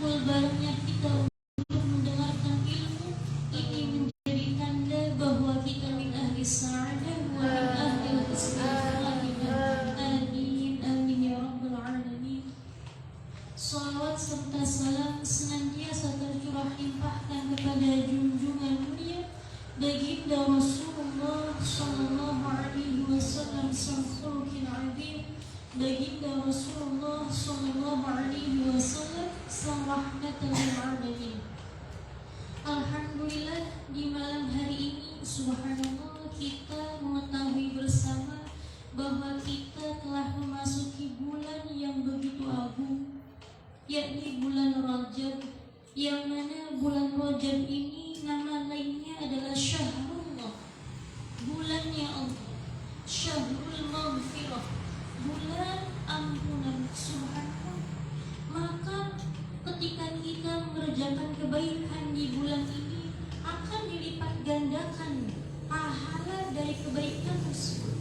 merangkul barengnya kita untuk mendengarkan ilmu. Ini menjadi tanda bahwa kita min ahli sa'adah wa min ahli istighfar. Amin amin ya rabbal alamin. Salawat serta salam senantiasa tercurah limpahkan kepada junjungan mulia baginda Rasulullah sallallahu alaihi wasallam sang khuluqil azim, baginda Rasulullah sallallahu alaihi wasallam sang rahmatan lil alamin. Alhamdulillah, di malam hari ini subhanallah kita mengetahui bersama bahwa kita telah memasuki bulan yang begitu agung, yakni bulan Rajab, yang mana bulan Rajab ini nama lainnya adalah Syahrullah, bulannya Allah, Syahrul Maghfirah, bulan ampunan. Subhanallah. Maka ketika kita mengerjakan kebaikan di bulan ini akan dilipat gandakan pahala dari kebaikan tersebut.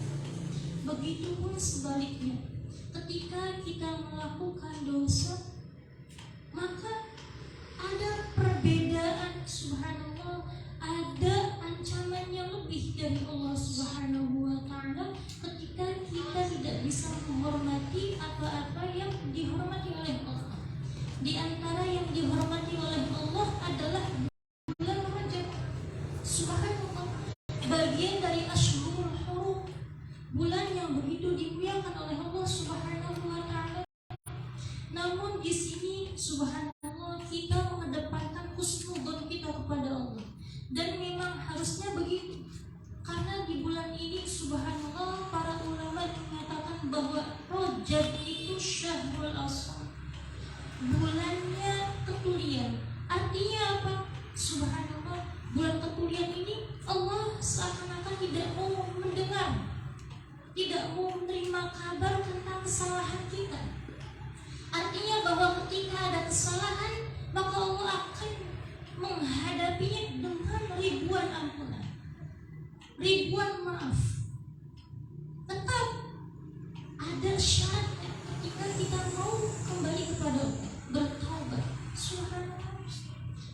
Begitupun sebaliknya, ketika kita melakukan dosa maka ada perbedaan. Subhanallah, ada ancaman yang lebih dari Allah Subhanahu wa ta'ala ketika kita tidak bisa menghormati apa-apa yang dihormati oleh Allah. Di antara yang dihormati oleh Allah adalah bulan Rajab. Subhanallah, bagian dari Ashhurul Hurum, bulan yang begitu dimuliakan oleh Allah Subhanahu wa ta'ala. Namun di sini subhanallah kita mengedepankan husnudzon kita kepada Allah, dan memang harusnya begitu, karena di bulan ini subhanallah para ulama mengatakan bahwa Rajab itu syahrul asal, bulannya ketulian. Artinya apa? Subhanallah, bulan ketulian ini Allah seakan-akan tidak mau mendengar, tidak mau menerima kabar tentang kesalahan kita. Artinya bahwa ketika ada kesalahan maka Allah akan menghadapinya dengan ribuan ampunan, ribuan maaf. Tetap ada syaratnya ketika kita mau kembali kepada Allah, bertaubat. Subhanallah.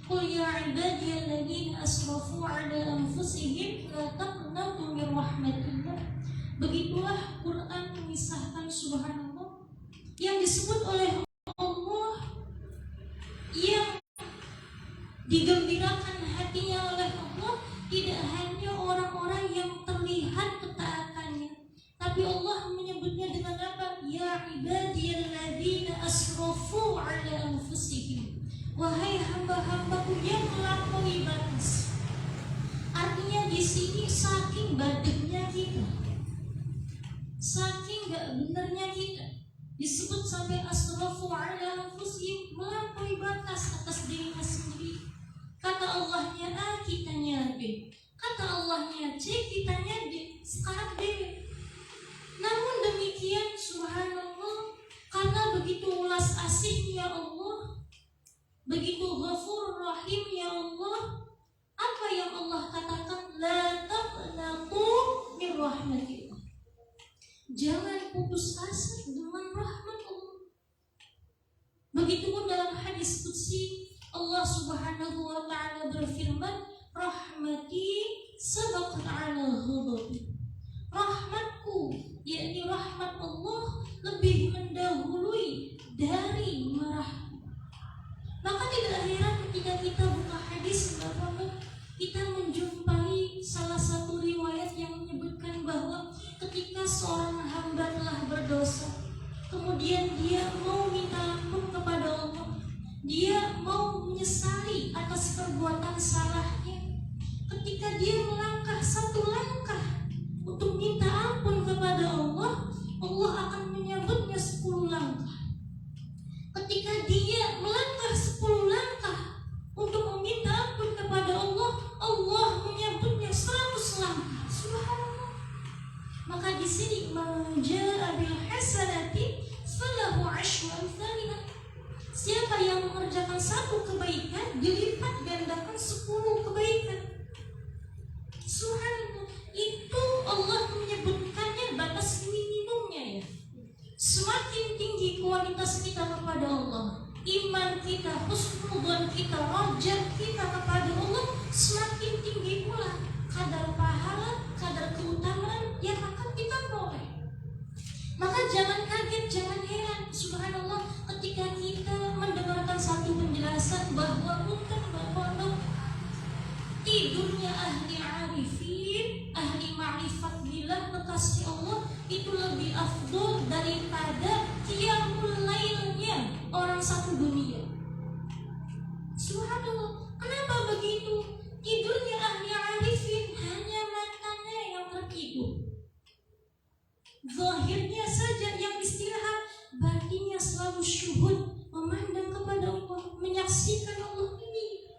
Qul ya ibadiyalladzina asrafu ala anfusihim la taqnatu min rahmatillah. Begitulah Quran mengisahkan subhanallah yang disebut oleh Allah, yang digembirakan hatinya oleh Allah tidak hanya orang-orang yang terlihat ketaatannya, tapi Allah menyebutnya dengan apa? Ya ibadiyalladzina asrafu ala anfusihim, wahai hamba-hambaku yang melampaui batas. Artinya di sini saking badenya kita, saking gak benernya kita, disebut sampai asrafu ala anfusihim, melampaui batas atas dirinya sendiri. Kata Allahnya A, kitanya B. Kata Allahnya C, kitanya D. Sekarang D. Namun demikian subhanallah, karena begitu ulas asihnya Allah, begitu ghafur rahim ya Allah, apa yang Allah katakan? La taqnatu min rahmatillah. Jangan putus asa dengan rahmat Allah. Begitupun dalam hadis qudsi Allah Subhanahu wa ta'ala berfirman, rahmati sabaqat ala ghadabi. Rahmatku, yakni rahmat Allah, lebih mendahului dari marah. Maka tidak heran ketika kita buka hadis Bapak, kita menjumpai salah satu riwayat yang menyebutkan bahwa ketika seorang hamba telah berdosa, kemudian dia mau minta ampun kepada Allah, dia mau menyesali atas perbuatan salahnya, ketika dia melangkah satu langkah untuk minta ampun kepada Allah, Allah akan menyebutnya 10 langkah. Ketika dia melangkah 10 langkah untuk meminta ampun kepada Allah, Allah menyebutnya 100 langkah. Subhanallah. Maka di sini maja'a bil hasanati falahu 'asyru amsalha. Siapa yang mengerjakan satu kebaikan dilipat gandakan 10 kebaikan. Subhanallah. Itu Allah menyebutkannya batas minimumnya ya. Semakin tinggi kualitas kita kepada Allah, iman kita, husnudzon kita, rojak kita kepada Allah semakin tinggi pula kadar pahala, kadar keutamaan yang akan kita peroleh. Maka jangan kaget, jangan heran, subhanallah, ketika kita mendengarkan satu penjelasan bahwa tidurnya ahli arifin, ahli ma'rifat billah, kekasih Allah itu lebih afdol daripada qiyamul lailnya orang satu dunia. Subhanallah, kenapa begitu? Tidurnya ahli arifin hanya matanya yang tertidur, zahirnya saja yang istirahat, batinnya selalu syuhud, memandang kepada Allah, menyaksikan Allah ini.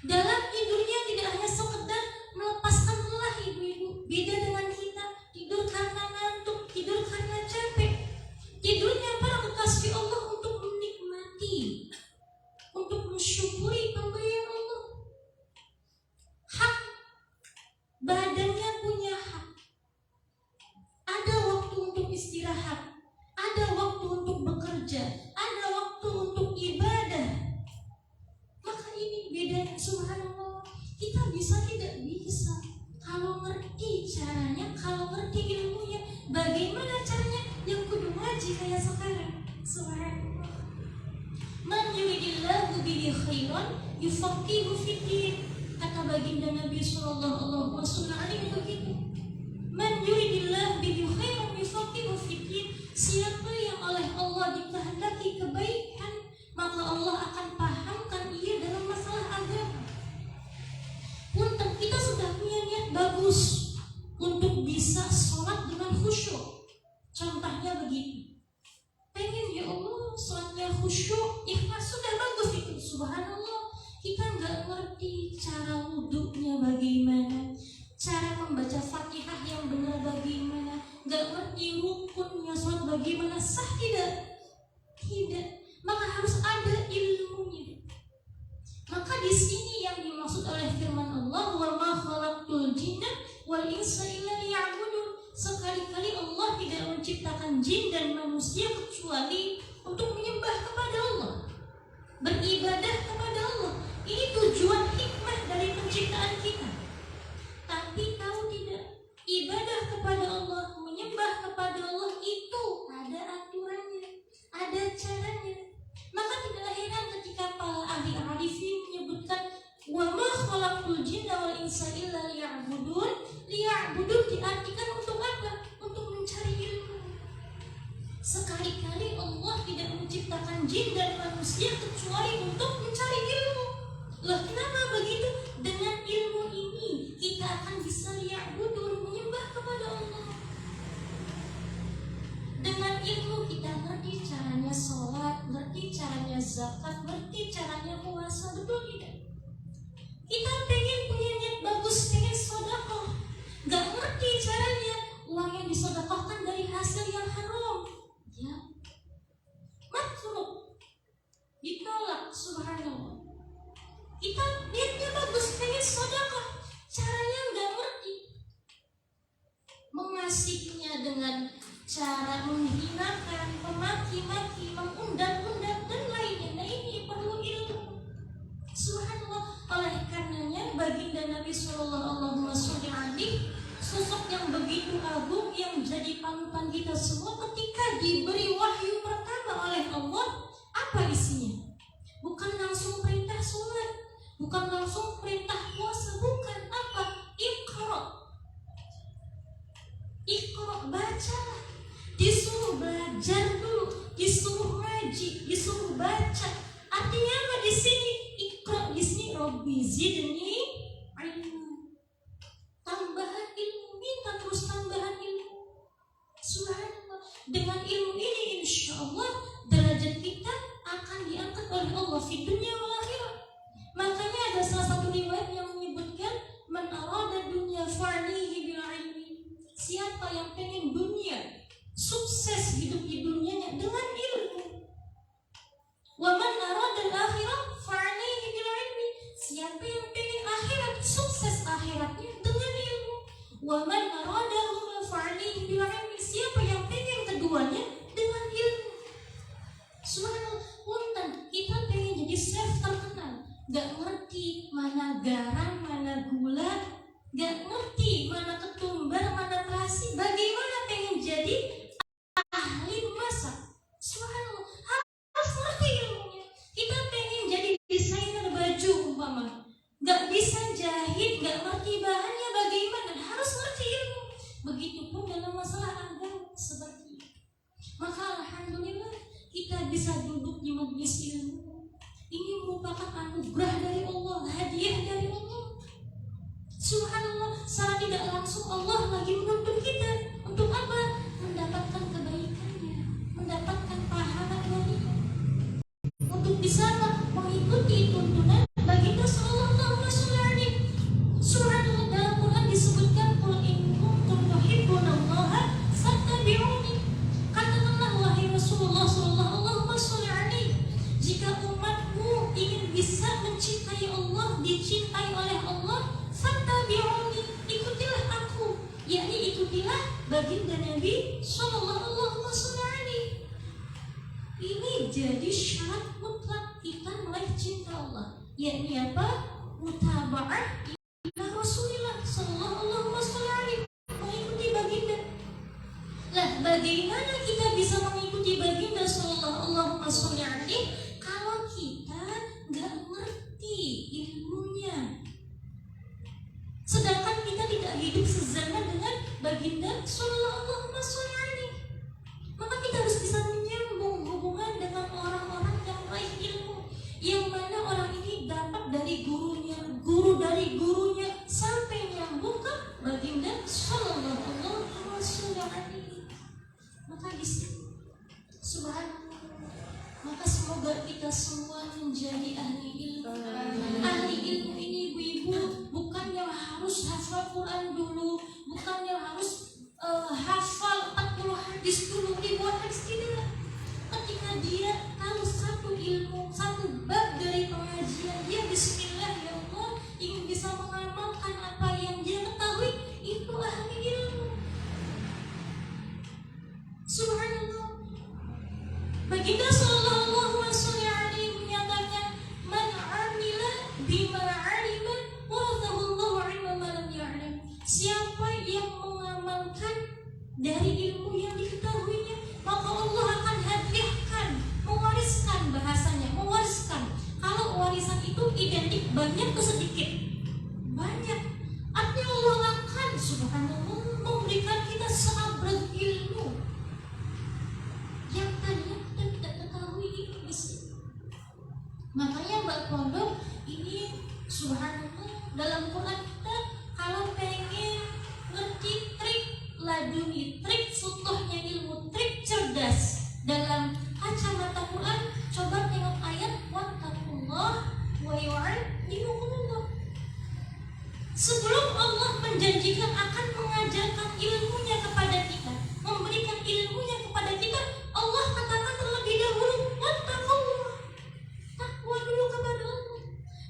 Dalam tidurnya tidak hanya sekedar melepaskan lelah, ibu-ibu. Beda dengan kita, tidur karena ngantuk, tidur karena capek. Tidurnya para kekasih Allah untuk menikmati, untuk mensyukuri pemberian Allah. Hak, badannya punya hak. Ada waktu untuk istirahat, ada waktu untuk bekerja, ada waktu untuk ibadah. Maka ini bedanya, subhanallah. Kita bisa tidak bisa kalau ngerti caranya, kalau ngerti ilmunya. Bagaimana caranya? Yang kudu ngaji kayak sekarang. Subhanallah. Man yuridillahu bihi khairan yufaqihu fiddin. Kata baginda Nabi sallallahu alaihi wasallam begitu. Man yuridillahu bihi khairan yufaqihu fiddin. Siapa yang oleh Allah dikehendaki kebaikan, maka Allah akan pahamkan ia dalam masalah agama. Punten, kita sudah punya niat bagus untuk bisa sholat dengan khusyuk. Contohnya begitu, pengen ya Allah sholatnya khusyuk, ikhlas, sudah bagus itu. Subhanallah, kita nggak ngerti cara wudhunya bagaimana, cara membaca Fatihah yang benar bagaimana, nggak ngerti rukunnya sholat bagaimana, sah tidak? Tidak. Maka harus ada ilmunya. Maka di sini yang dimaksud oleh firman Allah, wa ma khalaqtul jinna wal insa illa liya'budun. Sekali-kali Allah tidak menciptakan jin dan manusia kecuali untuk menyembah kepada Allah, beribadah kepada Allah. Ini tujuan hikmah dari penciptaan kita. Tapi tahu tidak, ibadah kepada Allah, menyembah kepada Allah itu ada aturannya, ada caranya. Maka tidak heran ketika para ahli arifin menyebutkan wa ma khalaqtul jinna wal insa illa liya'budun. Liya'budun diartikan untuk apa? Untuk mencari ilmu. Sekali-kali Allah tidak menciptakan jin dan manusia kecuali untuk mencari ilmu. Loh, kenapa begitu? Dengan ilmu ini kita akan bisa liya'budun, menyembah kepada Allah. Dengan ilmu kita ngerti caranya sholat, ngerti caranya zakat, ngerti caranya puasa, betul tidak? Kita pengen punya niat bagus, pengen sedekah, gak ngerti caranya, uang yang disedekahkan dari hasil yang haram, ya makruh, ditolak, subhanallah. Kita niatnya bagus, pengen sedekah, caranya gak ngerti, mengasihnya dengan cara menghinakan, memaki-maki, mengundang-undang dan lainnya. Nah, ini perlu ilmu. Subhanallah. Oleh karenanya baginda Nabi sallallahu alaihi wasallam, sosok yang begitu agung yang jadi panutan kita semua, ketika diberi wahyu pertama oleh Allah, apa isinya? Bukan langsung perintah sholat, bukan langsung perintah puasa, bukan. Apa? Iqra. Iqra, bacalah. Disuruh belajar dulu, disuruh ngaji, disuruh baca. Artinya apa di sini? Iqra di sini, Rabbi zidni ilma. Tambahan ilmu, minta terus tambahan ilmu. Subhanallah. Dengan ilmu ini insya Allah derajat kita akan diangkat oleh Allah di dunia wal akhirah. Makanya ada salah satu riwayat yang menyebutkan man arada dunya fa'alihi bil ilmi. Siapa yang pengen dunia, sukses hidup di dunianya, dengan ilmu. Wa man arada al-akhirah fa'alihi bil ilmi. Siapa yang pengen akhirat, sukses akhiratnya, dengan ilmu. Wa man arada fa'alihi bil ilmi. Siapa yang pengen keduanya, dengan ilmu. Subhanallah. gak ngerti mana garam, mana gula, gak ngerti mana ketumbar, mana terasi. Bagaimana pengen jadi ahli memasak? Subhanallah, harus ngerti ilmunya. Kita pengen jadi desainer baju umpama, gak bisa jahit, gak ngerti bahannya bagaimana, harus ngerti ilmu. Begitupun dalam masalah agama seperti itu. Maka alhamdulillah kita bisa duduk di majelis ilmu. Ini merupakan anugerah dari Allah, hadiah dari Allah. Subhanallah, secara tidak langsung Allah lagi menuntun kita untuk apa? Mendapatkan kebaikannya, mendapatkan pahala darinya, untuk bisa mengikuti tuntunan baginda sallallahu alaihi wasallam. Subhanallah, dalam Quran disebutkan qul in kuntum tuhibbunallaha fattabi'uni. Katakanlah wahai Rasulullah sallallahu alaihi, jika umatmu ingin bisa mencintai Allah, dicintai oleh Allah, fattabi'uni, ikutilah aku, yakni ikutilah baginda Nabi sallallahu alaihi wasallam. Ini jadi syarat mutlak kita meraih cinta Allah, yakni apa? Mutaba'ah ila Rasulillah sallallahu alaihi wasallam, mengikuti baginda. Lah, bagaimana kita bisa mengikuti baginda sallallahu alaihi wasallam kalau kita nggak ngerti ilmunya? Sedangkan kita tidak hidup sezaman dengan baginda sallallahu alaihi wasallam. Maka kita harus bisa menyambung hubungan dengan orang-orang yang meraih ilmu, yang mana orang ini dapat dari gurunya, guru dari gurunya, sampai nyambung ke baginda sallallahu alaihi wasallam. Maka di sini, subhanallah, maka semoga kita semua menjadi ahli ilmu. Ahli ilmu ini ibu-ibu bukan yang harus hafal Quran dulu, bukan yang harus hafal 40 hadis dulu, ribuan hadis, tidak. Ketika dia tahu satu ilmu, satu bab dari pengajian, dia bismillah ya Allah, ingin bisa mengamalkan apa yang dia ketahui, itu ahli ilmu. Subhanallah, baginda sallallahu alaihi wasallam menyatakan, man amila bima alima warathahu Allahu ilma ma lam ya'lam. Siapa yang mengamalkan dari ilmu yang diketahuinya, maka Allah akan hadiahkan, mewariskan, bahasanya mewariskan. Kalau warisan itu identik banyak atau sedikit? Banyak. Artinya Allah akan subhanallah memberikan kita seabrek ilmu yang tadinya kita tidak ketahui itu di sini. Makanya Mbak Pondok ini subhanallah, dalam Quran kita kalau pengen ngerti trik laduni, trik futuhnya ilmu, trik cerdas dalam kacamata Quran, coba tengok ayat wattaqullah wa yu'allimukumullah. Sebelum Allah menjanjikan akan mengajarkan ilmunya kepada kita, memberikan ilmunya kepada kita, Allah katakan terlebih dahulu wattaqullah, takwa dulu kepada Allah.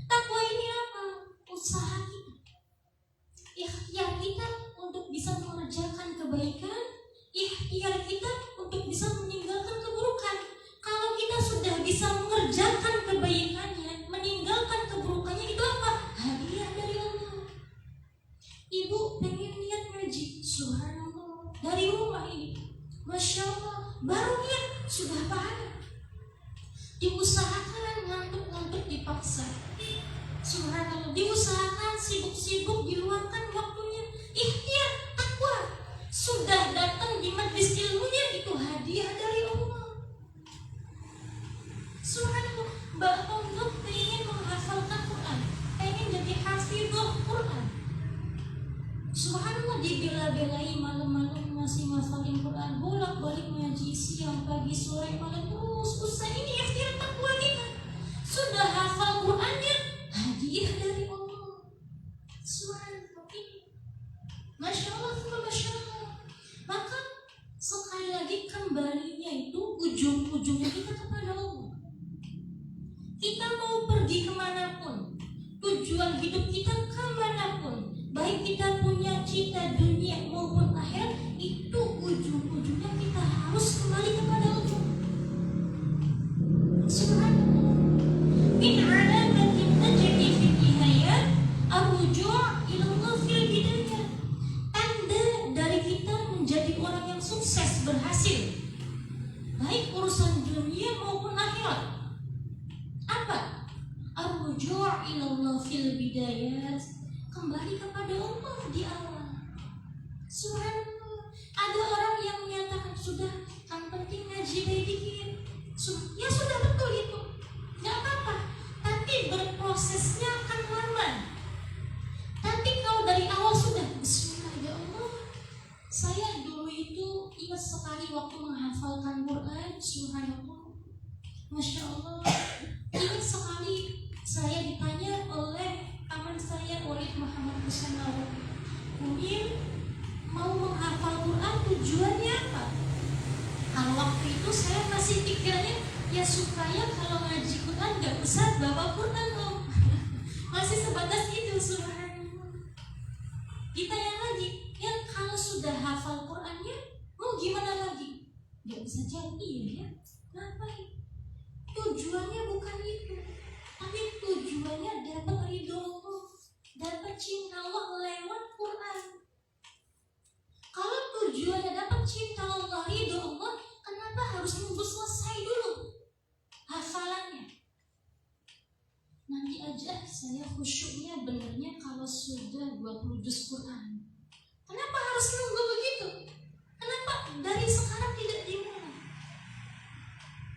Takwa ini apa? Usaha kita, ikhtiar kita untuk bisa mengerjakan kebaikan, ikhtiar kita untuk bisa meninggalkan keburukan. Kalau kita sudah bisa mengerjakan kebaikannya, meninggalkan keburukannya, itu apa? Hadiah dari Allah. Ibu pengen lihat ngaji, subhanallah, dari rumah ini, masya Allah, baru niat sudah pahala. Diusahakan ngantuk-ngantuk dipaksa, subhanallah, diusahakan sibuk-sibuk diluangkan waktunya, ikhtiar takwa, sudah datang di majlis ilmunya, itu hadiah dari Allah. Subhanallah, Mbak Pondok pengen menghafalkan Quran, pengen jadi hafidhul Quran. Subhanallah, dibela-belai malam-malam masih ngafalin Quran, bolak-balik ngaji siang, pagi, sore, malam, terus usai. Ini ikhtiar takwa kita. Sudah hafal Qurannya, hadiah dari Allah. Subhanallah, masya Allah, masya Allah. Maka sekali lagi kembalinya itu ujung-ujungnya kita kepada Allah. Kita mau pergi kemanapun, tujuan hidup kita kemanapun, baik kita punya cita dunia maupun akhirat, itu ujung-ujungnya kita harus kembali kepada Allah. Subhanallah. Min alamatin akhirat. Apa? Ar-ruju' ila Allah fil bidayat, kembali kepada Allah di awal. Subhanallah. Ada orang yang menyatakan sudah, yang penting ngaji baik dikit. Ya sudah, betul itu, nggak apa-apa. Tapi berprosesnya akan lama. Tapi kalau dari awal sudah Bismillah, ya Allah. Saya dulu itu ingat sekali waktu menghafalkan Quran, subhanallah, masya Allah. Ingat sekali saya ditanya oleh paman saya Walid Muhammad Husanawi, Umin, mau menghafal Quran tujuannya apa? Kalau waktu itu saya masih pikirnya ya supaya kalau ngaji Quran gak usah bawa Quran loh. Masih sebatas itu, subhanallah. Ditanya lagi, ya kalau sudah hafal Qurannya mau gimana lagi? Gak bisa jadi ya. Ngapain? Tujuannya bukan itu, tapi tujuannya dapat ridho Allah, dapat cinta Allah lewat Quran. Kalau tujuannya dapat cinta Allah, ridho Allah, kenapa harus nunggu selesai dulu hafalannya? Nanti aja saya khusyuknya benernya kalau sudah 20 juz Quran. Kenapa harus nunggu begitu? Kenapa dari sekarang tidak dimulai?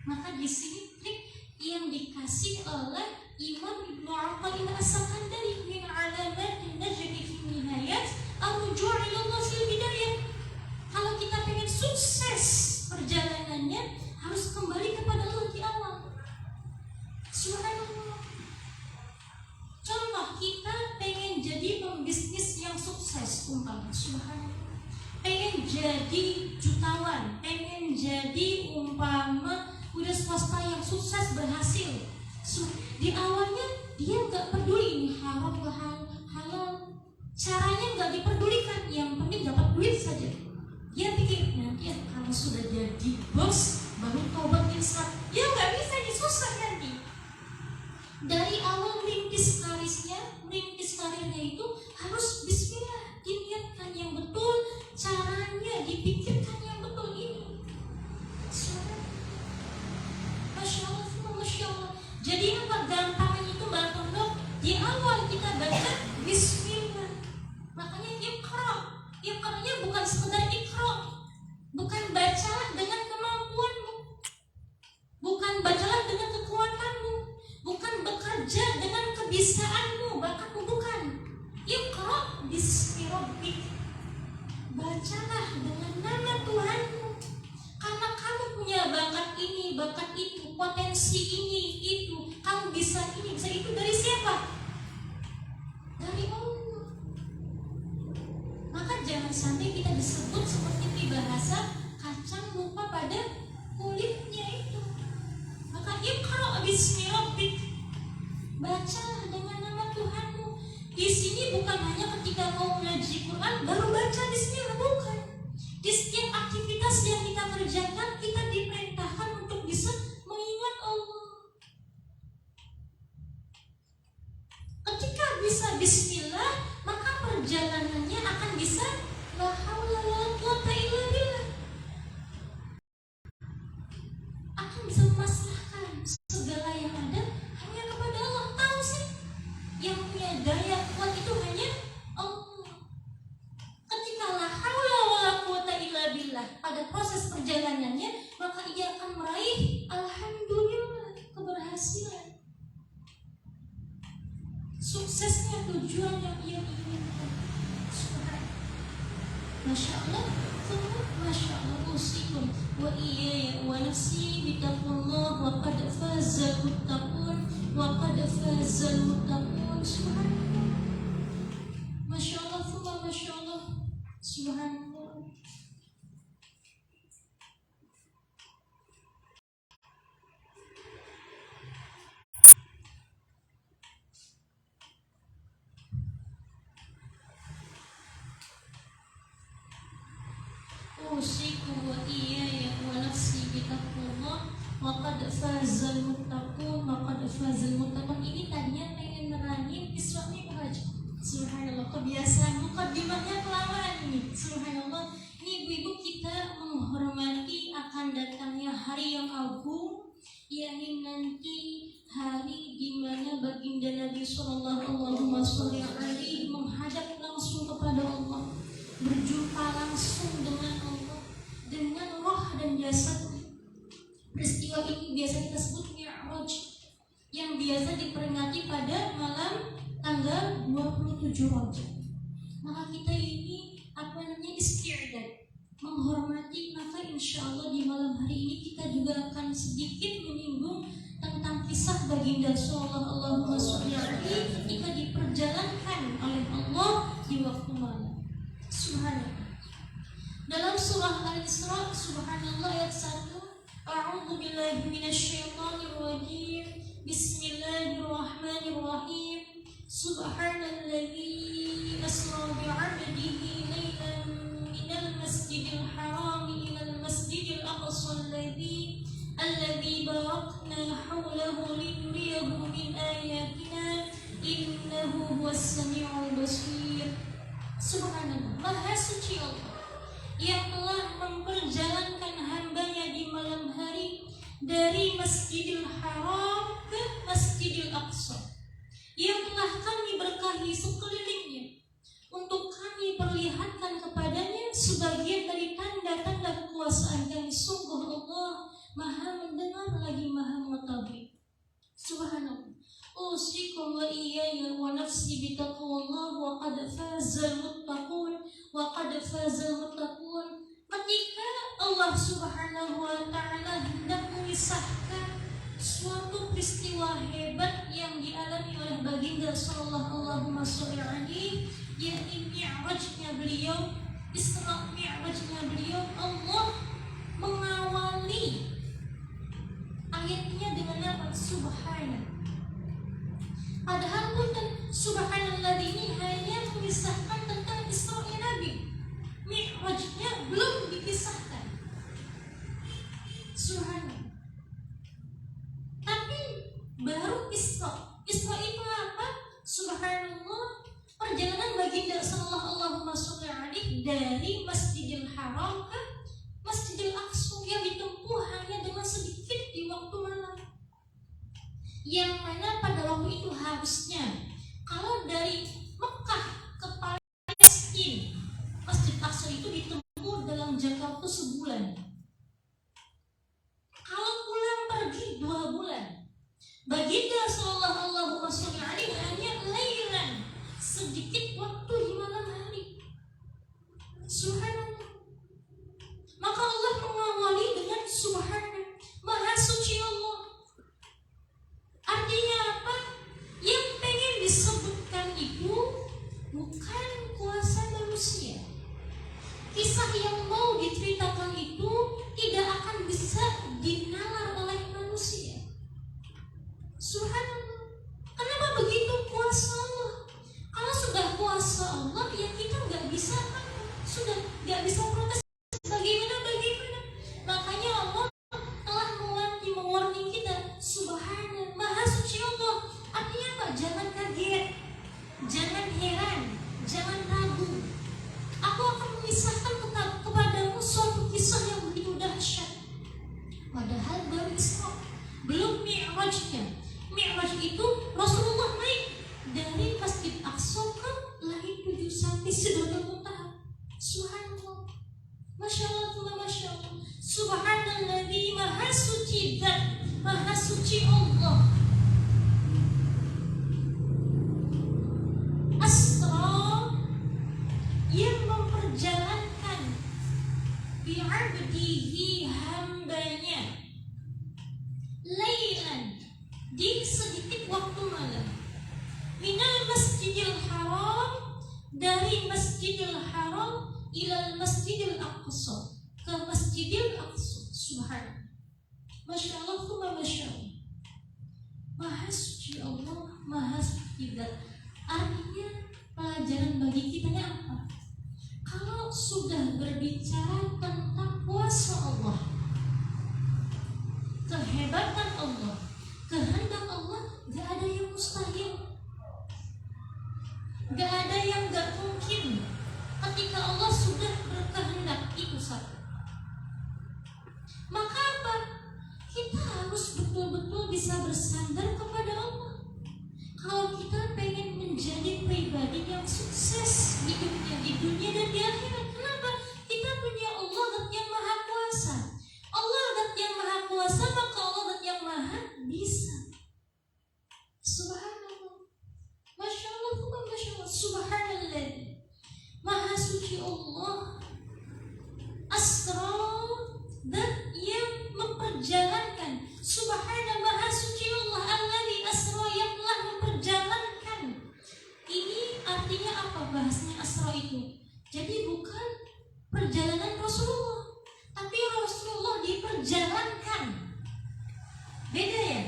Maka di sini trik yang dikasih oleh Imam Ibnu Athaillah As-Sakandari min alamat najdi fi nihayat ar-ruju' ila Allah fil bidayah. Kalau kita pengen sukses perjalanannya, harus kembali kepada Allah di awal. Subhanallah. Contoh, kita pengen jadi pembisnis yang sukses, umpama, subhanallah, pengen jadi jutawan, pengen jadi umpama udah swasta yang sukses berhasil. Di awalnya dia nggak peduli ini haram halal, caranya nggak diperdulikan, yang penting dapat duit saja. Dia pikir nanti kalau sudah jadi bos baru tobat Islam. Ya nggak bisa, disusah nanti. Dari awal merintis karirnya itu harus bismillah, diniatkan yang betul, caranya dipikirkan yang betul ini. Masya Allah, Masya Allah. Jadi apa gampangnya itu Mbak Pondok? Di awal kita baca bismillah. Makanya iqra-nya bukan sekedar iqra, bukan bacalah dengan kemampuanmu, bukan bacalah dengan kekuatanmu, bukan bekerja dengan kebisaanmu, bakatmu, bukan. Iqra bismi rabbik, bacalah dengan nama Tuhanmu. Karena kamu punya bakat ini, bakat itu, potensi ini, itu, kamu bisa ini, bisa itu, dari siapa? Dari Allah. Maka jangan sampai kita disebut seperti peribahasa kacang lupa pada kulitnya itu. Maka iqra bismi rabbik, bacalah dengan nama Tuhanmu. Di sini bukan hanya ketika mau ngaji Quran baru baca bismillah, bukan. Di setiap aktivitas yang kita kerjakan, kita diperintahkan untuk bisa mengingat Allah. Ketika bisa bismillah, maka perjalanannya akan bisa la haula wala quwata illa billah. Akan bisa memasrahkan segala yang ada hanya kepada Allah. Tahu sih, yang punya daya kuat itu hanya Allah. Ketika la haula wala quwata illa billah pada proses perjalanannya, maka ia akan meraih alhamdulillah keberhasilan, suksesnya, tujuan yang ia inginkan. Masya Allah, Masya Allah. Usikum wa iyaya wa nafsi bitaqwallah wa qad fazal muttaqun wa qad fazal muttaqun. Subhanallah. Masya Allah, Masya Allah. Subhanallah. Usikum wa iyaya wa nafsi bitaqwallah wa qad fazal muttaqun wa qad fazal muttaqun. Ini tadinya pengen nerangin Isra Mi'raj. Subhanallah, kebiasaan mukadimahnya kelamaan ini. Subhanallah. Ini ibu-ibu, kita menghormati akan datangnya hari yang agung, yakni nanti hari di mana baginda Nabi Sallallahu Alaihi Wasallam menghadap langsung kepada Allah, berjumpa langsung dengan Allah, dengan roh dan jasadnya. Peristiwa ini biasa kita sebut Mi'raj, yang biasa diperingati pada malam tanggal 27 Rajab. Maka kita ini isti'dad, menghormati. Maka insya Allah di malam hari ini kita juga akan sedikit menyinggung tentang kisah baginda Sallallahu Alaihi Wasallam ketika diperjalankan oleh Allah di waktu malam. Subhanallah. Dalam surah Al-Isra, Subhanallah ayat 1, A'udzu billahi minasyaitonir rajim. Bismillahirrahmanirrahim. Subhanalladzi asra bi'abdihi lailan minal masjidil haram ilal masjidil aqsa alladzi barakna hawlahu linuriyahu min ayatina innahu huwas samiul basir. Subhanallah, Maha Suci Allah yang telah memperjalankan hambanya di malam hari dari Masjidil Haram ke Masjidil Aqsa, yang telah kami berkahi sekelilingnya untuk kami perlihatkan kepadanya sebagian dari tanda-tanda kekuasaan kami. Sungguh Allah Maha mendengar lagi Maha mengetahui. Subhanallah. Usikum wa iyaya wa nafsi bitaqwallah wa qad fazal muttaqun wa qad fazal muttaqun. Ketika Allah Subhanahu wa taala hendak mengisahkan suatu peristiwa hebat yang dialami oleh baginda sallallahu alaihi, yakni Mi'rajnya beliau, Isra Mi'rajnya beliau, Allah mengawali ayatnya dengan apa? Subhanallah. Padahal bukan Subhanallah ini hanya mengisahkan tentang Isra'nya Nabi, Mi'rajnya belum dikisahkan. Subhanallah. Tapi baru Isra. Isra itu apa? Subhanallah, perjalanan baginda sallallahu alaihi dari Masjidil Haram ke Masjidil Aqsa yang ditempuh hanya dengan sedikit di waktu malam. Yang mana pada waktu itu harusnya kalau dari Mekah ke Palestina, Masjid Aqsa itu ditempuh dalam jangka waktu sebulan. Kalau pulang pergi 2 bulan. Baginda sallallahu alaihi wasallam hanya lailan, sedikit waktu di malam hari. Subhanallah. Maka Allah mengawali dengan Subhanallah, Maha Suci Allah. Artinya apa? Yang pengen disebutkan itu bukan kuasa manusia. Kisah yang mau diceritakan itu tidak akan bisa dinalar oleh manusia. Subhanallah. Kenapa begitu kuasa Allah? Kalau sudah kuasa Allah, ya kita nggak bisa sudah nggak bisa protes. Bagaimana? Makanya Allah telah mewarning kita. Subhanallah, Maha Suci Allah. Artinya apa? Jangan kaget, jangan heran, jangan ragu. Aku akan mengisahkan kepadamu suatu kisah yang begitu dahsyat. Padahal baru Isra, belum Mi'rajnya. Mi'raj itu Rasulullah naik dari Masjid Aqsa ke langit 7 sampai Sidratul Muntaha. Subhanallah. Masya Allah, Masya Allah. Subhanalladzi, Maha Suci Zat, Maha Suci Allah. Asra, yang memperjalankan bi'abdihi, hambanya, lailan, di sedikit waktu malam, minal Masjidil Haram, dari Masjidil Haram ilal Masjidil Aqsa, ke Masjidil Aqsa. Subhanallah. Masya Allah, Masya Allah. Maha Suci Allah, Maha Suci Zat. Artinya pelajaran bagi kita apa? Kalau sudah berbicara tentang kuasa Allah, kehebatan Allah, kehendak Allah, gak ada yang mustahil, gak ada yang gak mungkin. Ketika Allah sudah berkehendak, itu satu. Maka apa? Kita harus betul-betul bisa bersandar kepada Allah. Kalau kita pengen menjadi pribadi yang sukses hidupnya di dunia dan di akhirat, kenapa? Kita punya Allah dat yang maha kuasa. Allah dat yang maha kuasa, maka Allah dat yang maha bisa. Subhanallah, Masya Allah, Masya Allah, Subhanallah, maha suci Allah. Asra, dat yang memperjalankan. Subhana, maha suci Allah. Alladzi asra, yang telah memperjalankan. Ini artinya apa bahasanya asra itu? Jadi bukan perjalanan Rasulullah, tapi Rasulullah diperjalankan. Beda ya?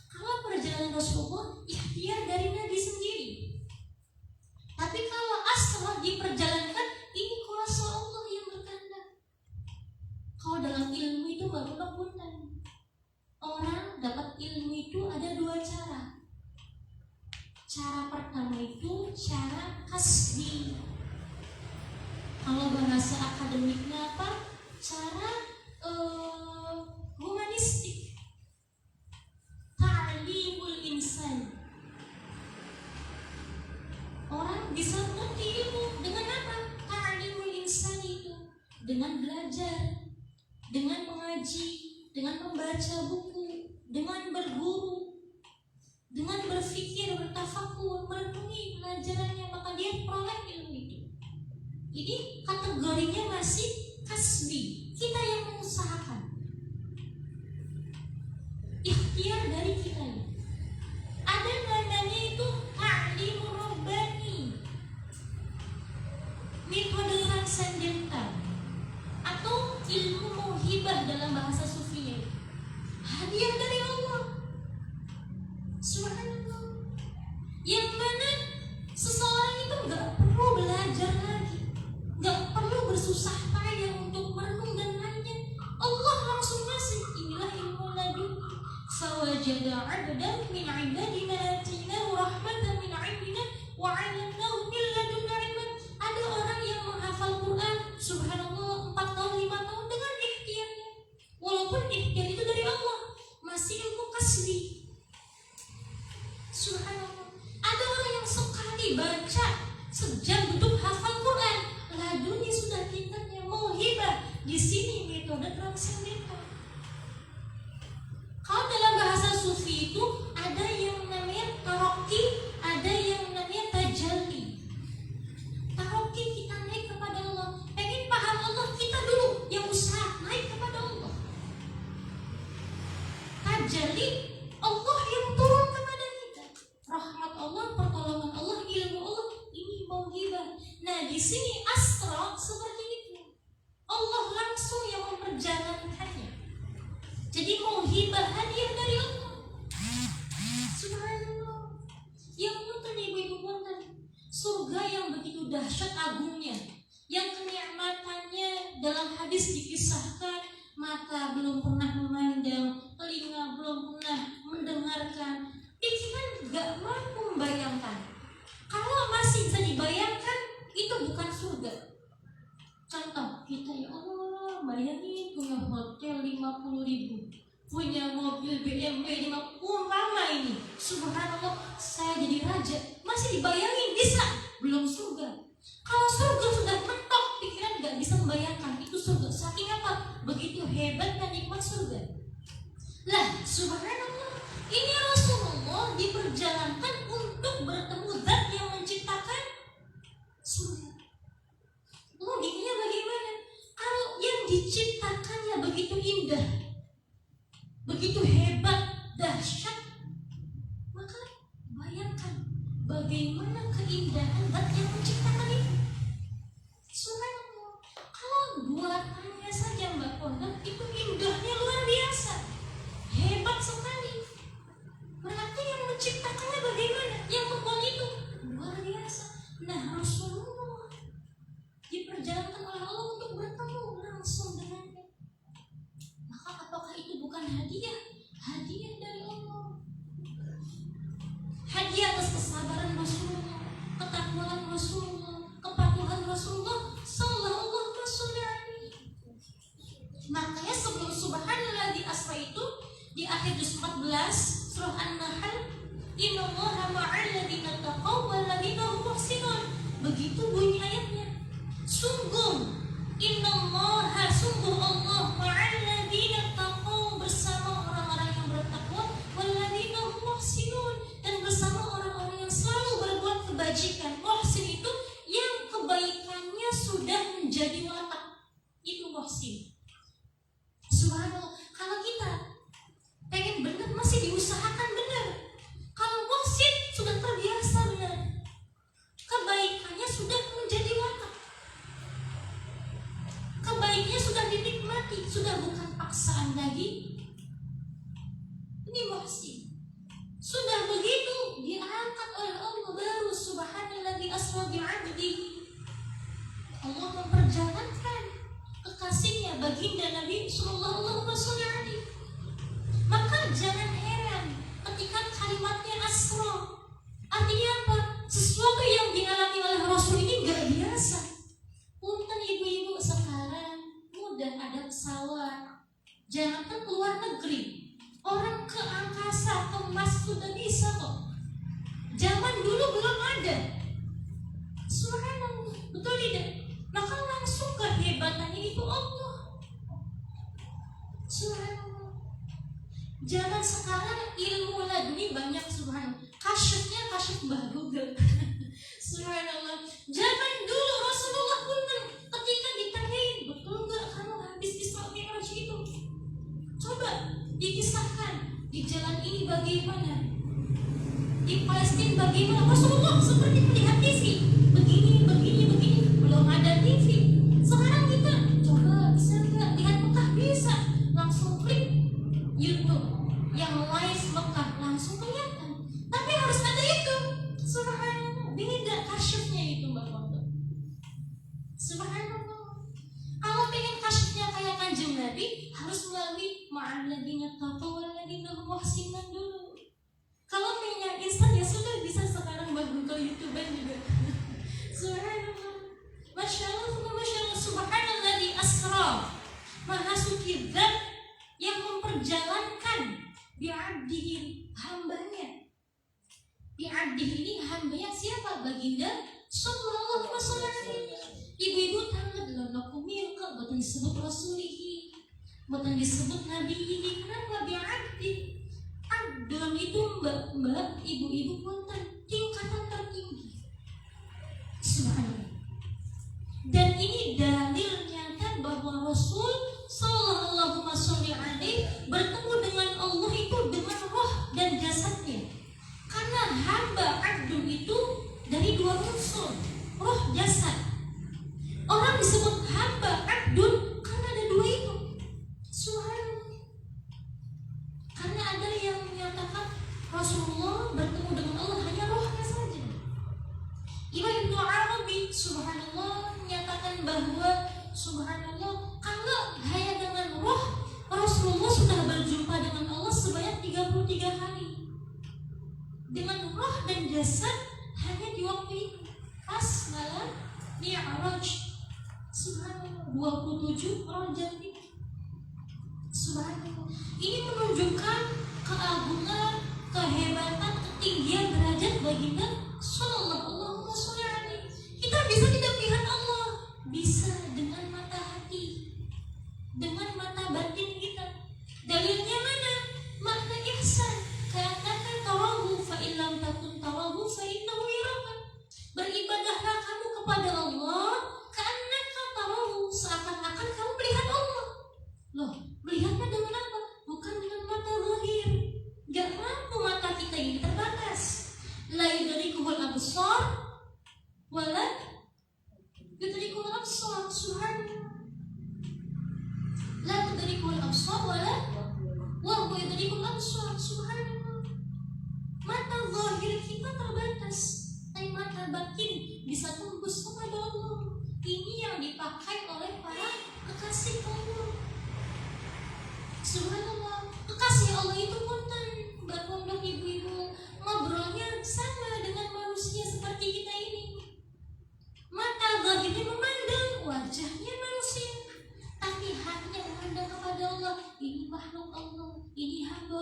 Kalau perjalanan Rasulullah ikhtiar dari Nabi sendiri. Tapi kalau asra diperjalankan, ini kuasa Allah yang berkehendak. Kalau dalam ilmu itu baru punten. Orang dapat ilmu itu ada dua cara. Cara pertama itu cara kasbi. Kalau bahasa akademiknya apa? Cara humanistik. Ta'limul insan. Orang bisa mengerti ilmu dengan apa? Ta'limul insan itu dengan belajar, dengan mengaji, dengan membaca buku, dengan berguru, dengan berpikir, bertafakur, merenungi pelajarannya, maka dia peroleh ilmu itu. Ini kategorinya masih kasbi. Kita yang mengusahakan. Ikhtiar dari kita. Ada namanya itu ta'limur rabbani, metode transendental, atau ilmu mauhibah dalam bahasa sufinya. Hadiah dari Allah. Subhanallah. Yang mana seseorang itu gak perlu belajar lagi, gak perlu bersusah payah untuk merenung dan lainnya. Allah langsung ngasih. Inilah ilmu laduni. Fawajada 'abdan min 'ibadina atinahu rahmatan min 'indina wa 'allamnahu min ladunna 'ilman. Ada orang yang menghafal Quran, subhanallah, 4 tahun, 5 tahun dengan ikhtiarnya. Walaupun ikhtiar itu dari Allah, masih ilmu kasbi. Subhanallah. Ada orang yang sekali baca sejam duduk hafal Quran, laduni sudah pintarnya, mauhibah. Di sini metode transendental. Kalau dalam bahasa sufi itu ada yang namanya taroki, ada yang namanya tajalli. Taroki, kita naik kepada Allah. Pengen paham Allah, kita dulu yang usaha naik kepada Allah. Tajalli, Allah yang turun kepada kita. Rahmat Allah, pertolongan Allah, ilmu Allah, ini mauhibah. Nah, di sini asra seperti itu. Allah langsung yang memperjalankannya. Jadi mauhibah, hadiah dari Allah. Subhanallah. Yang punten ibu-ibu punten, surga yang begitu dahsyat agungnya, yang kenikmatannya dalam hadis dikisahkan, mata belum pernah memandang, telinga belum pernah mendengarkan, pikiran gak mampu membayangkan. Kalau masih bisa dibayangkan, itu bukan surga. Contoh, kita ya Allah, bayangin punya hotel 50.000, punya mobil BMW 50, umpama ini, subhanallah, saya jadi raja. Masih dibayangin bisa? Belum surga. Kalau surga sudah mentok, pikiran gak bisa membayangkan itu surga. Saking apa? Begitu hebatnya nikmat surga. Lah, subhanallah, ini Rasulullah diperjalankan untuk bertemu zat yang menciptakan surga. Logikanya bagaimana? Kalau yang diciptakannya begitu indah, begitu hebat, dahsyat, maka bayangkan bagaimana keindahan zat yang menciptakan itu. Subhanallah. Kalau buatannya saja Mbak Kondang itu indahnya luar biasa, hebat sekali. Berarti yang menciptakannya bagaimana? Yang membuat itu luar biasa. Nah, Rasulullah diperjalankan oleh Allah untuk bertemu langsung dengannya. Maka apakah itu bukan hadiah? Hadiah dari Allah. Hadiah atas kesabaran Rasulullah, ketakwaan Rasulullah, kepatuhan Rasulullah sallallahu alaihi wasallam. Makanya sebelum subhanallah di asra itu di akhir juz 14 surah An-Nahl, innallaha ma'al ladzina taqaw wal ladzina hum muhsinun. Begitu bunyi ayatnya. Sungguh innallaha, sungguh Allah, ma'al ladzina taqaw, bersama orang-orang yang bertakwa, wal ladzina hum muhsinun, dan bersama orang-orang yang selalu berbuat kebajikan. Muhsin itu yang kebaikannya sudah menjadi watak. Itu muhsin. Subhanallah, kalau kita pengen benar masih diusahakan benar. Kalau muhsin sudah terbiasa benar, kebaikannya sudah menjadi watak, kebaikannya sudah dinikmati, sudah bukan paksaan lagi. Ini muhsin. Sudah begitu diangkat oleh Allah, baru subhanalladzi asra bi'abdihi. Allah memperjalankan kekasihnya baginda Nabi sallallahu alaihi wasallam. Maka jangan heran ketika kalimatnya asra. Artinya apa? Sesuatu yang dialami oleh Rasul ini gak biasa. Punten ibu-ibu, sekarang mudah ada pesawat, jangankan keluar negeri, orang ke angkasa, ke Mars sudah bisa kok. Zaman dulu belum ada. Subhanallah, betul tidak? Maka langsung kehebatannya itu Allah. Subhanallah. Zaman sekarang ilmu laduni banyak, subhanallah. Kasyafnya kasyaf Mbah Google. Subhanallah. Zaman dulu Rasulullah pun ketika ditanyain, betul nggak kamu habis Isra Mi'raj itu? Coba dikisahkan di jalan ini bagaimana, di Palestina bagaimana. Rasulullah seperti melihat TV, begini, belum ada TV. Sekarang kita coba bisa nggak lihat Mekah, bisa langsung klik YouTube yang live Mekah, langsung kelihatan. Tapi harus ada itu. Subhanallah, beda kasyafnya itu Mbak Foto. Subhanallah. Kalau pengen kasyafnya kayak Kanjeng Nabi, harus melalui ma'al ladzina taqaw wal ladzina hum muhsinun dulu. Kalau pengen instan ya sudah, bisa sekarang Mbak Google YouTube-an juga. Subhanallah. Masya Allah, subhanalladzi asra. Maha suci zat yang memperjalankan bi'abdihi, hambanya. Bi'abdihi ini hambanya siapa? Baginda sallallahu alaihi wasallam. Ibu-ibu tahu dalam nakumil kok bukan disebut rasulihi, bukan disebut nabihi. Kenapa bi'abdi? Abdul itu mbak, ibu-ibu punten, tingkatan tertinggi. Subhanallah. Dan ini dalil nyata bahwa Rasul sallallahu alaihi bertemu dengan Allah itu dengan roh dan jasadnya. Karena hamba abdul itu dari dua unsur, roh jasad. Orang disebut hamba abdul karena ada dua itu. Subhanallah. Karena ada yang menyatakan Rasulullah bertemu dengan Allah hanya rohnya saja. Imam Ibnu Arabi subhanallah menyatakan bahwa subhanallah, kalau hanya dengan roh, Rasulullah sudah berjumpa dengan Allah sebanyak 33 kali. Dengan roh dan jasad hanya di waktu itu, pas malam Mi'raj. Subhanallah, 27 orang jadi. Subhanallah. Ini menunjukkan keagungan, kehebatan, ketinggian derajat baginda sallallahu alaihi wasallam. Kita bisa tidak melihat Allah, bisa dengan mata hati, dengan mata batin kita. Dalilnya mana? Makna ihsan. Ka'annaka tarahu fa in lam takun tarahu fa innahu yaraka. Beribadahlah kamu kepada Allah ka'annaka tarahu, seakan-akan kamu melihat Allah. Loh, melihatnya dengan apa? Bukan dengan mata zahir. Gak mampu mata kita ini terbatas. La yudrikuhul absar wala yudrikuhul absar. Subhanallah. La yudrikuhul absar wala wa huwa yudrikul absar. Subhanallah. Mata zahir kita terbatas, tapi mata batin bisa tembus kepada Allah. Ini yang dipakai oleh para kekasih Allah. Subhanallah. Kekasih Allah itu punten, Mbak Pondok, ibu-ibu, ngobrolnya sama dengan manusia seperti kita ini. Mata zahirnya memandang wajahnya manusia, tapi hatinya memandang kepada Allah. Ini makhluk Allah, ini hamba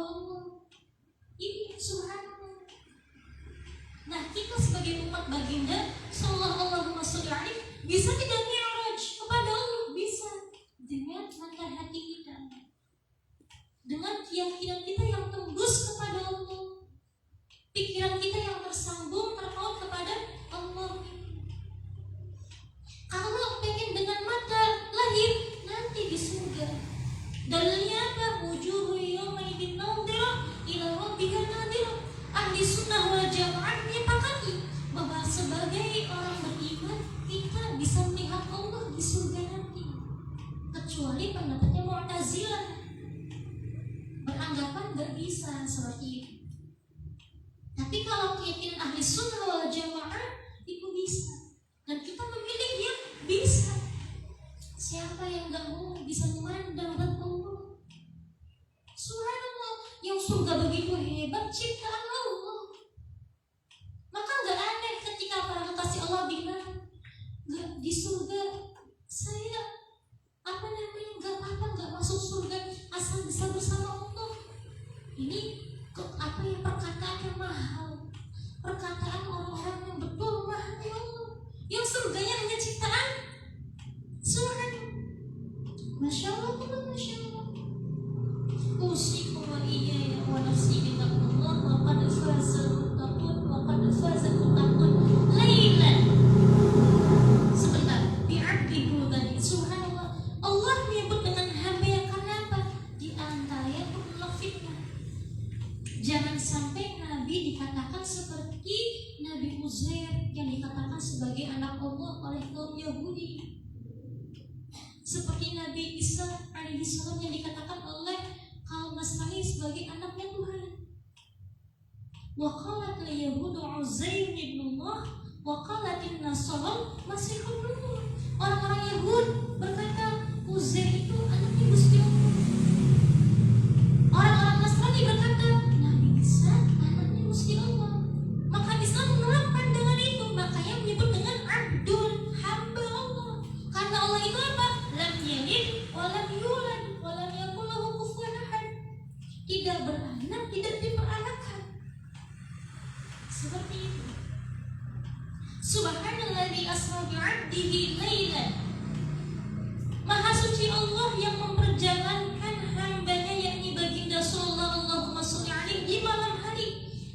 Nah, kita sebagai umat baginda sallallahu alaihi bisa tidak mi'raj kepada Allah? Bisa, dengan mata hati kita, dengan keyakinan kita yang tembus kepada Allah, pikiran kita yang tersambung terpaut kepada Allah. Kalau pengen dengan mata lahir nanti di surga, dalilnya apa? Wujuhu yawmaidin nadhirah ila rabbiha nadhirah. Ahli sunnah wal jamaah menyepakati bahwa sebagai orang beriman kita bisa melihat Allah di surga nanti, kecuali pendapatnya Mu'tazilah beranggapan nggak bisa seperti itu. Tapi kalau keyakinan ahli sunnah wal jamaah itu bisa, dan kita memilih yang bisa. Siapa yang nggak mau bisa memandang zat Allah? Subhanallah, yang surga begitu hebat ciptaan Allah. Maka nggak aneh ketika para kekasih Allah bilang, nggak di surga saya nggak apa-apa nggak masuk surga asal bisa bersama Allah. Ini perkataan yang mahal, perkataan orang-orang yang betul memahami Allah, yang surganya hanya ciptaan. Subhanallah, masya Allah, masya Allah. Usikum wa iyaya wa nafsi bitaqwallah wa qad faza muttaqun wa qad faza muttaqun lailan. Sebentar, bi'abdihi tadi. Subhanallah, Allah menyebut dengan hamba yang karena apa? Di antaranya perlu fitnah. Jangan sampai Nabi dikatakan seperti Nabi Uzair yang dikatakan sebagai anak Allah oleh kaum Yahudi, seperti Nabi Isa alaihissalam yang dikatakan oleh kaum Nasrani sebagai anaknya Tuhan. Wa qalat al-yahudu Uzair ibn Allah wa qalat an-nasara Masih ibn Allah. Orang-orang Yahud berkata Uzair itu anaknya Gusti Allah. Orang-orang Nasrani berkata Nabi Isa anaknya Gusti Allah. Maka Islam menolak pandangan itu, makanya menyebut dengan abdul, hamba Allah. Karena Allah itu apa? Lam yalid wa lam yulad wa lam yakul lahu kufuwan ahad. Tidak beranak, tidak diperanakan. Seperti itu. Subhanalladzi asra bi'abdihi lailan. Maha suci Allah yang memperjalankan hambanya yakni baginda sallallahu alaihi di malam hari.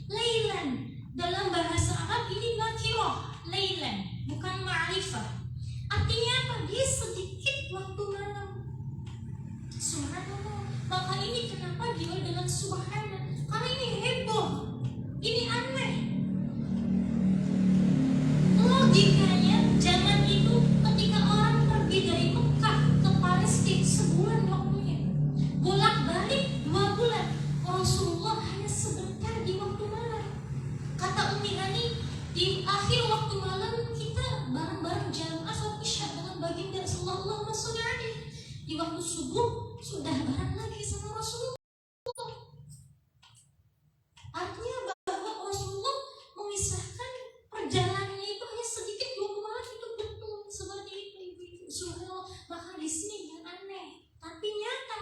Lailan dalam bahasa Arab ini nakirah, lailan bukan ma'rifah. Artinya apa? Dia sedikit waktu malam. Subhanallah. Maka ini kenapa dia dengan subhanallah? Karena ini heboh, ini aneh. Logikanya zaman itu ketika orang pergi dari Mekah ke Palestina sebulan waktunya, bolak-balik 2 bulan, Rasulullah hanya sebentar di waktu malam. Kata Ummi Hani, di akhir waktu malam kita bareng-bareng jamaah salat Isya dengan baginda sallallahu alaihi wasallam. Di waktu subuh sudah bareng lagi sama Rasulullah. Artinya bahwa Rasulullah memisahkan perjalanannya itu hanya sedikit 2 malam, itu betul seperti itu ibu-ibu. Subhanallah. Maka di sini yang aneh, tapi nyata.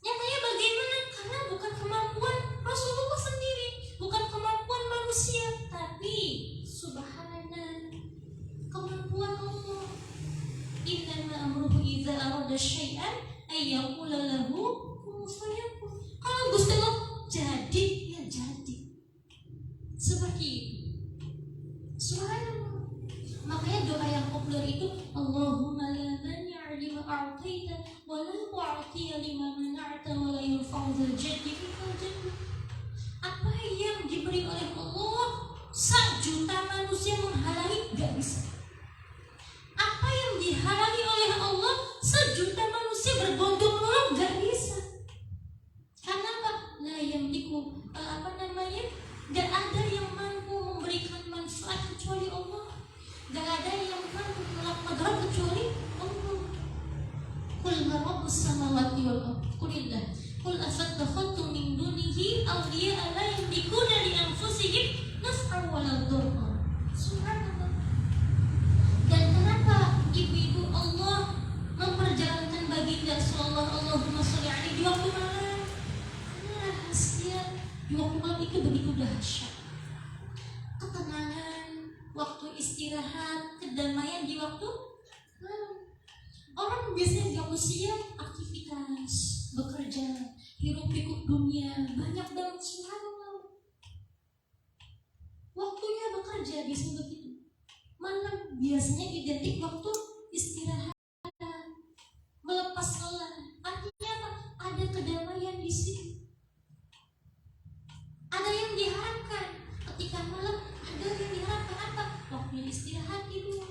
Nyatanya bagaimana? Karena bukan kemampuan Rasulullah sendiri, bukan kemampuan manusia, tapi subhanallah, kemampuan Allah. Innama amruhu idza arada syai'an ay yaqula lahu kun fayakun. Kalau Gusti Allah jadi, ya jadi. Seperti itu. Subhanallah. Makanya doa yang populer itu Allahumma la mani'a lima a'taita wa la mu'tiya lima mana'ta wa la yunfa'u dzal jaddi minka jaddi. Apa yang diberi oleh Allah 1 juta manusia menghalangi gak bisa. Apa yang dihalangi oleh Allah 1 juta manusia berbondong-bondong gak bisa. Karena apa? La yamliku gak ada yang mampu memberikan manfaat kecuali Allah. Gak ada yang mampu menolak madarat kecuali Allah. Qul man rabbus samawati wal ardh qulillah qul afattakhadtum min dunihi awliya'a la yamlikuna li anfusihim naf'an wa la dharra. Subhanallah. Dan kenapa ibu-ibu Allah memperjalankan baginda sallallahu alaihi di waktu malam? Karena rahasia di waktu malam itu begitu dahsyat. ketenangan, waktu istirahat, kedamaian di waktu malam. Orang biasanya di waktu siang aktivitas, bekerja, hirup pikuk dunia, banyak banget, subhanallah. Waktunya bekerja biasanya begitu. Malam biasanya identik waktu istirahat, melepas lelah. Artinya apa? Ada kedamaian di sini. Ada yang diharapkan ketika malam, ada yang diharapkan apa? Waktu istirahat, tidur,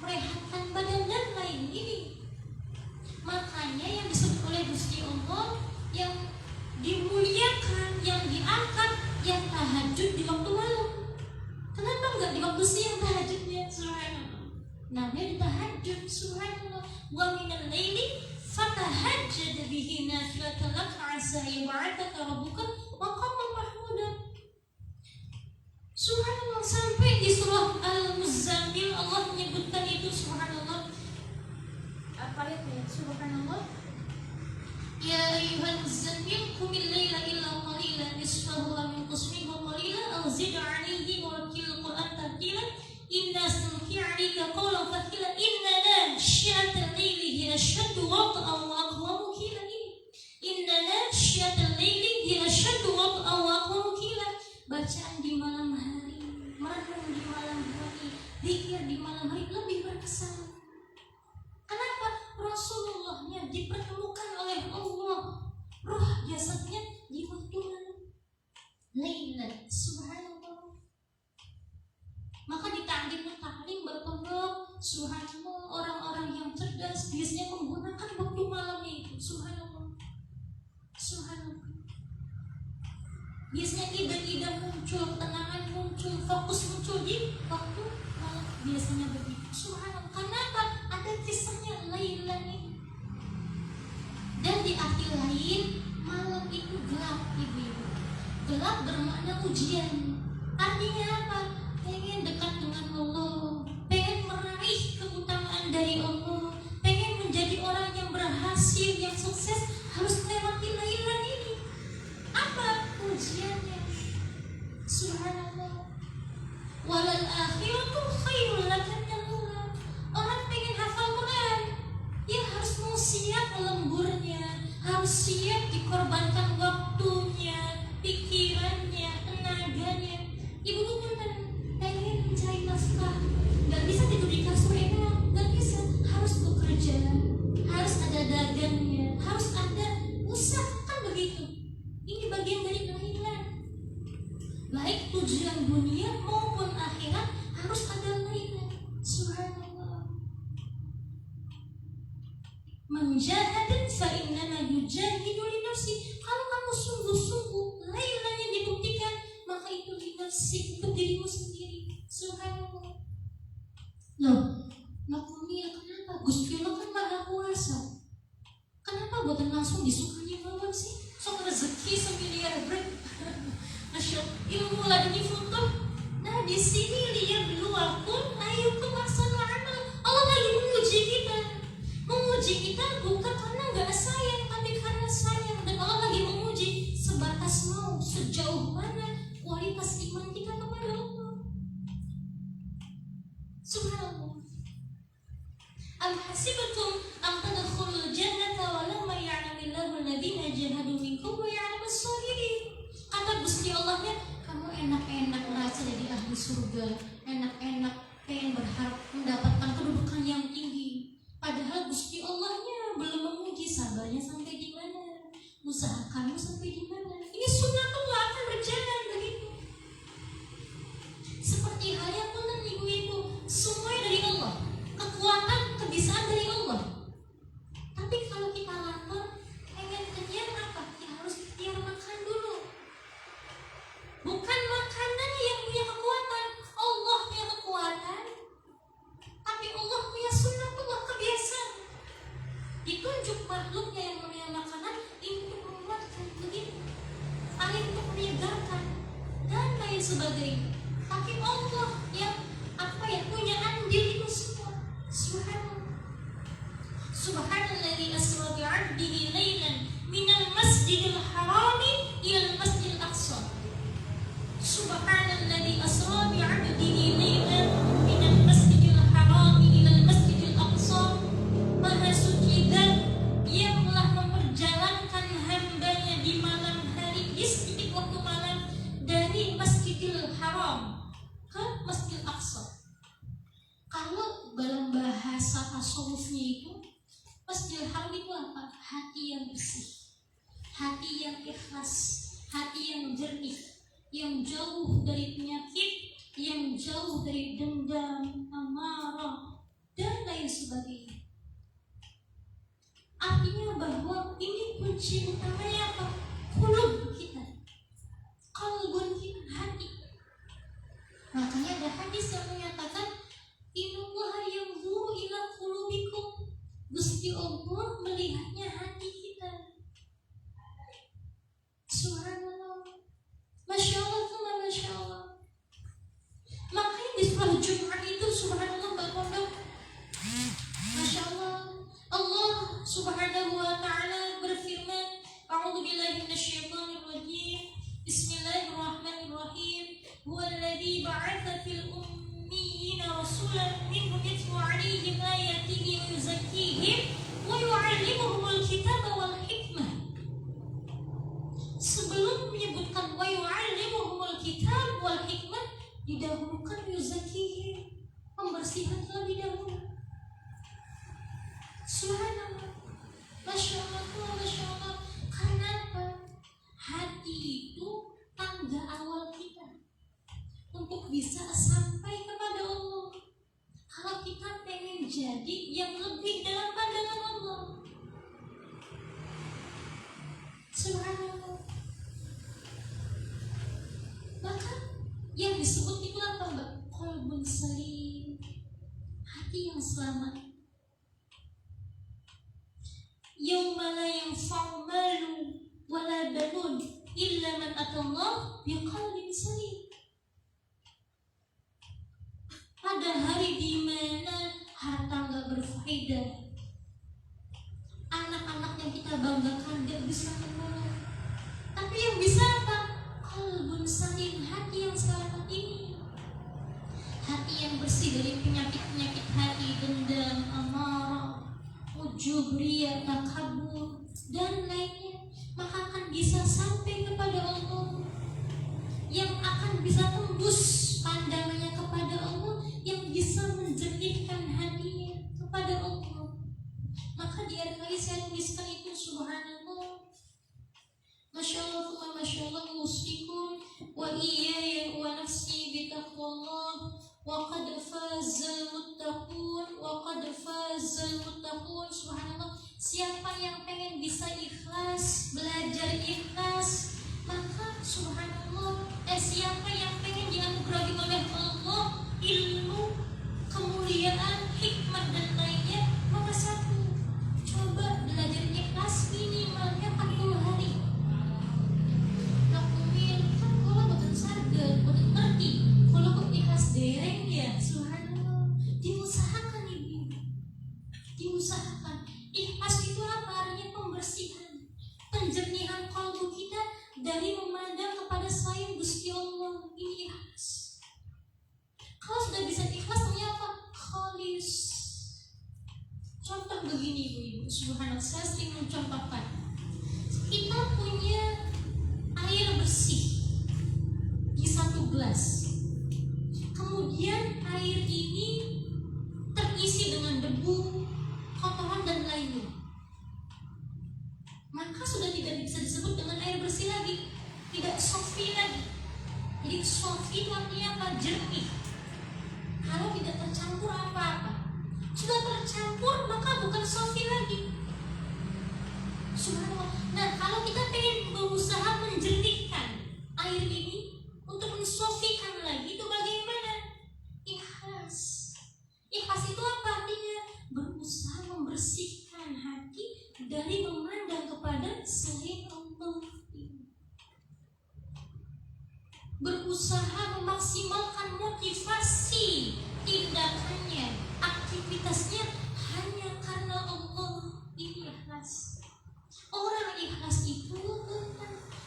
merehatkan badan dan lain ini. Makanya yang disebut oleh Gusti Allah, yang dimuliakan, yang diangkat, yang tahajud di waktu malam. Kenapa enggak di waktu siang tahajudnya? Subhanallah. Namanya tahajud, subhanallah. Wa minal laili fatahajjad bihi nafilatan lak 'asa yab'atsaka rabbuka maqaman mahmuda. Subhanallah, sampai di surah Al-Muzammil Allah menyebutkan itu, subhanallah. Apa ayatnya? Subhanallah. Ya ayyuhal muzammil qumil laila illa qalilan nisfahu aw inqus minhu qalilan aw zid 'alayhi wa rattilil qur'ana tartila inna sanulqi 'alayka qawlan thaqila inna nashi'atal laili hiya ashaddu wat'an wa aqwamu qila inna nashi'atal laili hiya ashaddu wat'an wa aqwamu qila. Bacaan di malam hari, merenung di malam hari, zikir di malam hari lebih berkesan. Kenapa? Rasulullahnya dipertemukan oleh Allah, roh jasadnya di waktu malam, Lailan, subhanallah. Maka di taklim berkembang, subhanallah, orang-orang yang cerdas biasanya menggunakan waktu malamnya itu, subhanallah, subhanallah. Biasanya ide-ide muncul, ketenangan muncul, fokus muncul di waktu malam, biasanya begitu, subhanallah. Kenapa? Ada kisahnya Lailan ini. Dan di arti lain, malam itu gelap, ibu-ibu. Gelap bermakna ujian. Artinya apa? Pengen dekat dengan Allah, pengen meraih keutamaan dari Allah, pengen menjadi orang yang berhasil, yang sukses, harus melewati Lailan ini. Apa ujiannya? Subhanallah. Walal akhiratu khairul laka minal ula. Orang pengen hafal Quran, ya harus mau siap lemburnya, harus siap dikorbankan waktunya, pikirannya, tenaganya. Ibu punten pengen mencari nafkah, nggak bisa tidur di kasur enak, nggak bisa, harus bekerja, harus ada dagangnya, harus ada usaha, kan begitu. Ini bagian dari Lailan. Baik tujuan dunia maupun akhirat harus ada Lailan. Subhanallah. Menjahadin fa'innama yujahidu li nafsi. Kalau kamu sungguh-sungguh Lailannya dibuktikan, maka itu li nafsi, untuk dirimu sendiri. Subhanallah. Loh, lakunya kenapa? Gusti Allah kan maha kuasa. Kenapa buatan langsung disukani malam sih? Sok rezeki semiliar ber. Masya ilmu laduni futuh. Nah di sini lihat beluakun ayyukum ahsanu amal. Allah lagi menguji kita bukan karena nggak sayang, tapi karena sayang. Dan Allah lagi menguji sebatas mau, sejauh mana kualitas iman kita kepada Allah. Subhanallah. Am hasibatum an tadkhulul jannata wa lamma ya'lamillahu alladhina jahadu minkum wa ya'lamus sabirin. Kata Gusti Allahnya, kamu enak-enak merasa jadi ahli surga, enak-enak pengen berharap mendapatkan kedudukan yang tinggi. Padahal Gusti Allahnya belum menguji sabarnya sampai di mana, usaha kamu sampai di mana. Ini sunnatullah akan berjalan begitu. Seperti halnya pun ibu-ibu, semuanya dari Allah, kekuatan, kebisaan dari Allah. Tapi kalau kita lapar, pengen kenyang apa? Ya harus ikhtiar makan dulu. Bukan makanannya yang punya kekuatan, Allah punya kekuatan. Tapi Allah punya sunnatullah, kebiasaan. Ditunjuk makhluknya yang punya makanan, ini untuk menguatkan begitu, angin untuk menyegarkan dan lain sebagainya. Tapi Allah yang punya andil itu semua. Subhanallah. Subhanalladzi asra bi 'abdihi lailan minal masjidil harami ilal masjidil aqsa. Subhanalladzi asra Tasdil hal itu apa? Hati yang bersih, hati yang ikhlas, hati yang jernih, yang jauh dari penyakit, yang jauh dari dendam, amarah, dan lain sebagainya. Artinya bahwa ini kunci utamanya apa? Qulub kita, qalbun kita, hati. Makanya ada hadis yang menyatakan innallaha yanzuru ila qulubikum. Gusti Allah melihatnya hati kita. Subhanallah. Masya Allah, Masya Allah. Makanya di surah Jum'ah itu subhanallah Bapak, Masya Allah, Allah subhanahu wa ta'ala berfirman, A'udzu billahi minasyaitonir rajim. Bismillahirrahmanirrahim. Huwallazi ba'atsa fil ummiyina rasulan minhum yatlu 'alaihim ayatihi wa yuzakkihim wa yu'allimuhumul kitaba wal hikmah. Sebelum menyebutkan wa yu'allimuhumul kitab wal hikmah, didahulukan yuzakkihim, pembersihan terlebih dahulu. Subhanallah. Masya Allah, Masya Allah. Kenapa? Hati itu tangga awal kita untuk bisa sampai kepada Allah. Kalau kita pengen jadi yang lebih dalam pandangan Allah, subhanallah, maka yang disebut itu apa, Mbak? Qalbun salim, hati yang selamat. Yauma la yanfa'u malu wala banun illa man atallah biqalbin salim. Pada hari di mana harta enggak berfaedah, anak-anak yang kita banggakan enggak bisa menolong, tapi yang bisa apa? Qalbun salim, hati yang selamat ini, hati yang bersih dari penyakit-penyakit hati, dendam, amarah, ujub, riya, takabur, dan lainnya, maka akan bisa sampai kepada Allah, yang akan bisa tembus pandangannya kepada Allah, yang bisa menjernihkan hatinya kepada Allah. Maka di ayat lagi saya tuliskan itu subhanallah. Masya Allah, Masya Allah, usikum wa iyaya wa nafsi bitaqwallah. Waqad fazal muttaqun, waqad fazal muttaqun. Subhanallah. Siapa yang pengen bisa ikhlas, belajar ikhlas, maka subhanallah, siapa yang pengen dianugerahi oleh Allah ilmu, kemuliaan, hikmat dan lainnya, maka satu, coba belajar ikhlas minimalnya 40 hari. Lakuin kan kalau boten sadar, boten ngerti. Kalau kok ikhlas dereng ya, subhanallah. Diusahakan ibu, diusahakan. Ikhlas itu apa? Artinya pembersihan, penjernihan kalbu kita dari memandang kepada selain Gusti Allah. Ini ikhlas. Kalau sudah bisa ikhlas, namanya apa? Khalis. Contoh begini ibu-ibu, subhanallah, saya sering mencontohkan. Kita punya air bersih di satu gelas. Kemudian air ini terisi dengan debu, kotoran dan lainnya. Maka sudah tidak bisa disebut dengan air bersih lagi, tidak sofi lagi. Jadi sofi itu artinya apa? Jernih. Kalau tidak tercampur apa-apa, sudah tercampur maka bukan sofi lagi. Subhanallah. Nah, kalau kita ingin berusaha menjernihkan air ini untuk mensofikan lagi, itu bagaimana? Ikhlas. Ikhlas itu apa artinya? Berusaha membersihkan hati dari memandang kepada selain Allah. Berusaha memaksimalkan motivasi tindakannya, aktivitasnya hanya karena Allah. Ini ikhlas. Orang ikhlas itu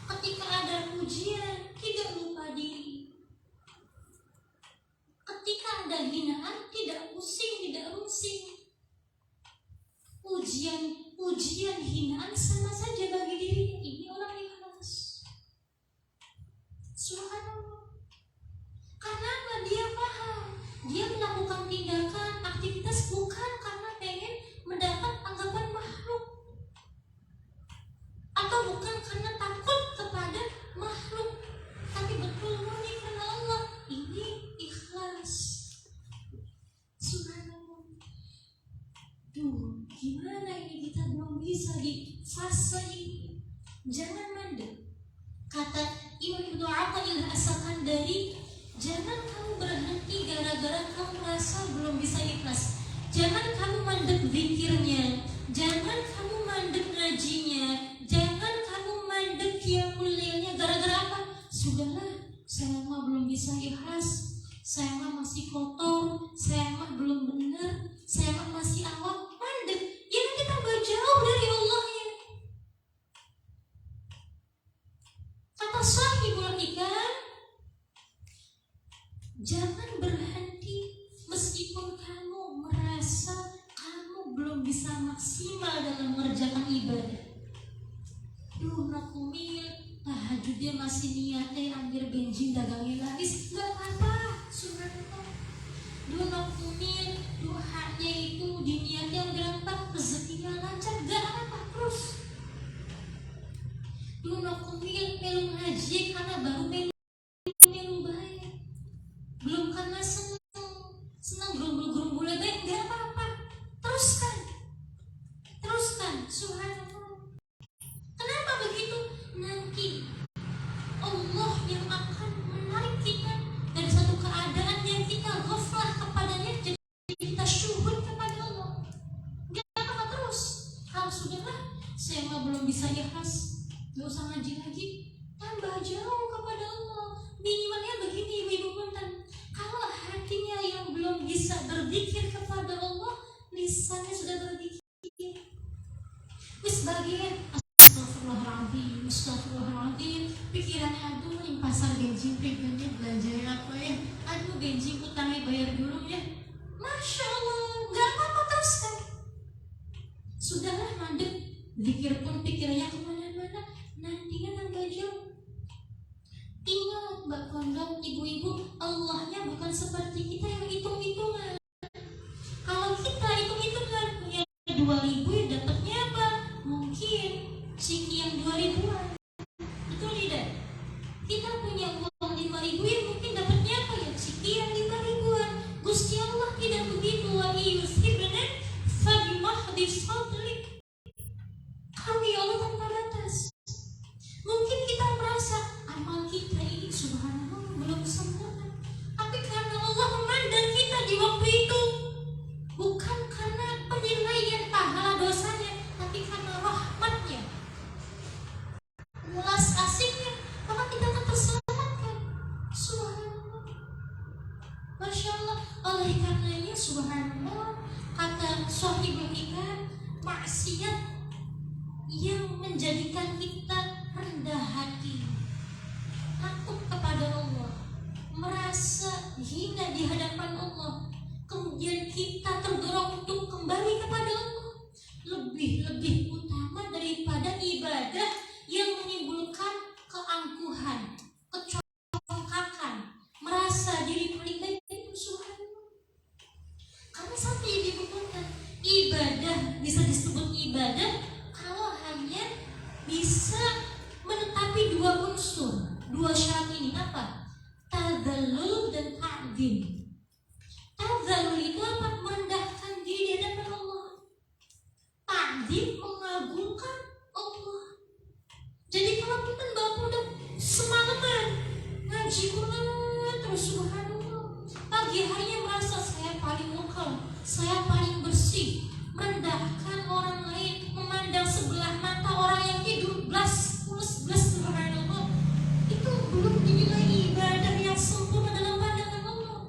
ketika ada ujian tidak lupa diri, ketika ada hinaan tidak pusing, tidak rusing. Ujian hinaan sama saja bagi dirinya. Ini orang ikhlas. Subhanallah. Karena dia paham, dia melakukan tindakan, aktivitas bukan karena pengen mendapat anggapan jangan mandek. Kata Imam Ibnu Athaillah As-Sakandari, jangan kamu berhenti gara-gara kamu merasa belum bisa ikhlas. Jangan kamu mandek zikirnya, jangan kamu mandek ngajinya, jangan kamu mandek qiyamul lailnya. Gara-gara apa? Sudahlah, saya mah belum bisa ikhlas, saya mah masih kotor, saya mah belum benar, saya mah masih awam. Mandek, ya nanti tambah jauh dari Allahnya. Kata Sahibul Hikam, jangan berhenti meskipun kamu merasa kamu belum bisa maksimal dalam mengerjakan ibadah. Duh, nakumil, tahajudnya masih niatnya ambil bensin dagangin laris, gak apa-apa, subhanallah. Duh, nakumil, doanya itu diniatnya gampang, rezekinya lancar, gak apa-apa, terus. Duh, nakumil, melu ngaji karena baru melu baik, belum karena senang gerumbul-gerumbul baik, gak apa-apa, teruskan, subhanallah. Kenapa begitu? Nanti Allah yang akan menarik kita dari satu keadaan yang kita ghaflah kepadanya, jadi kita syuhud kepada Allah. Gak apa-apa, terus. Kalau sudahlah, saya mah belum bisa ikhlas, gak usah ngaji lagi, tambah jauh kepada Allah. Minimalnya begini, ibu punten, kalau hatinya yang belum bisa berzikir kepada Allah, lisannya sudah berzikir. Wis bagian Astagfirullahaladzim, pikirannya aduh yang pasar bensin pribadi belanjain apa ya, aduh bensin utangnya bayar dulu ya. Masya Allah, gak apa-apa, teruskan. Sudahlah mandek, zikir pun pikirannya kemana-mana, nantinya tambah jauh. Ingat Mbak Kondang, ibu-ibu, Allahnya bukan seperti kita yang hitung-hitungan. Kalau kita hitung-hitungan, ya 2.000 ya dapatnya apa? Mungkin siki yang 2.000-an. Betul tidak? Kita punya uang 5.000 ya mungkin dapatnya apa ya? Siki yang 5.000-an. Gusti Allah tidak begitu. Wa yusibna fa bimahdi fadlik. Kami Allah tanpa batas. Mungkin kita merasa amal kita ini subhanallah belum sempurna, tapi karena Allah memandang kita di waktu itu, bukan karena penilaian pahala dosanya, tapi karena rahmatnya, welas kasihnya, maka kita akan terselamatkan. Subhanallah, masya Allah. Oleh karenanya subhanallah, kata Shahibul Hikam, maksiat yang menjadikan kita rendah hati, takut kepada Allah, merasa hina di hadapan Allah, kemudian kita terdorong untuk kembali kepada Allah, lebih utama daripada ibadah yang menimbulkan keangkuhan, kecongkakan, merasa diri paling baik itu subhanallah. Karena sampai dibutuhkan ibadah bisa disebut ibadah kalau hanya bisa menetapi dua unsur, dua syarat ini. Apa? Tadzallul dan ta'zim. Tadzallul itu apa? Merendahkan diri di hadapan Allah. Ta'zim, mengagungkan Allah. Jadi kalau kita udah semangat ngaji Quran terus subhanallah, pagi harinya merasa saya paling lokal, saya paling bersih, merendahkan orang lain, memandang sebelah mata orang yang hidup belas subhanallah, itu belum dinilai ibadah yang sempurna dalam pandangan Allah.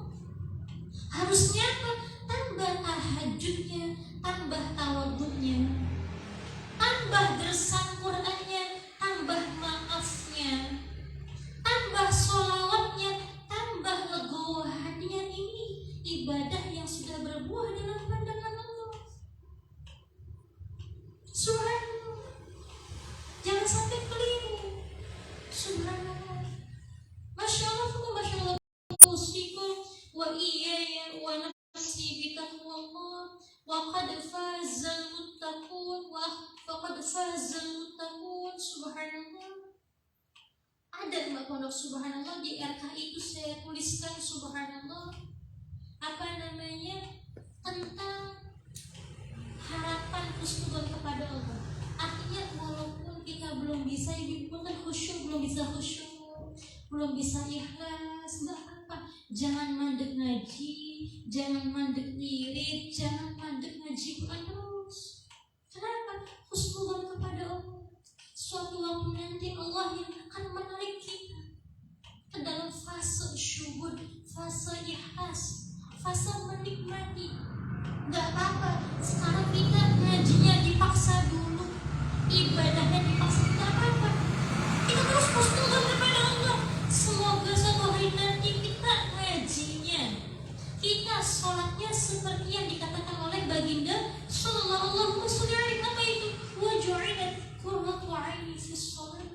Harusnya apa? Tambah tahajudnya, tambah tawadhunya, tambah dersan Qurannya, tambah maafnya, tambah sholawatnya, tambah legowo hatinya. Ini ibadah yang sudah berbuah dalam pandangan Allah. Subhanallah, jangan sampai keliru. Subhanallah, masya Allah, usikum wa iyaya wa nafsi bitaqwallah wa qad fazal muttaqun subhanallah. Ada Mbak Pondok subhanallah, di RKI itu saya tuliskan subhanallah, apa namanya, tentang harapan husnuzon kepada Allah. Artinya walaupun kita belum bisa kan khusyuk, belum bisa khusyuk, belum bisa ikhlas, nggak apa. Jangan mandek ngaji, jangan mandek irit, jangan mandek ngaji Quran terus. Kenapa? Husnudzon kepada Allah. Suatu waktu nanti Allah yang akan menarik kita ke dalam fase syuhud, fase ikhlas, fase menikmati. Nggak apa-apa. Sekarang kita ngajinya dipaksa dulu, ibadahnya dipaksa, nggak apa-apa. Kita terus husnudzon kepada Allah. Semoga suatu hari nanti kita ngajinya, kita sholatnya seperti yang dikatakan oleh baginda Sallallahu Alaihi Wasallam. Apa itu? Wa ju'ilat qurratu 'aini fi sholat.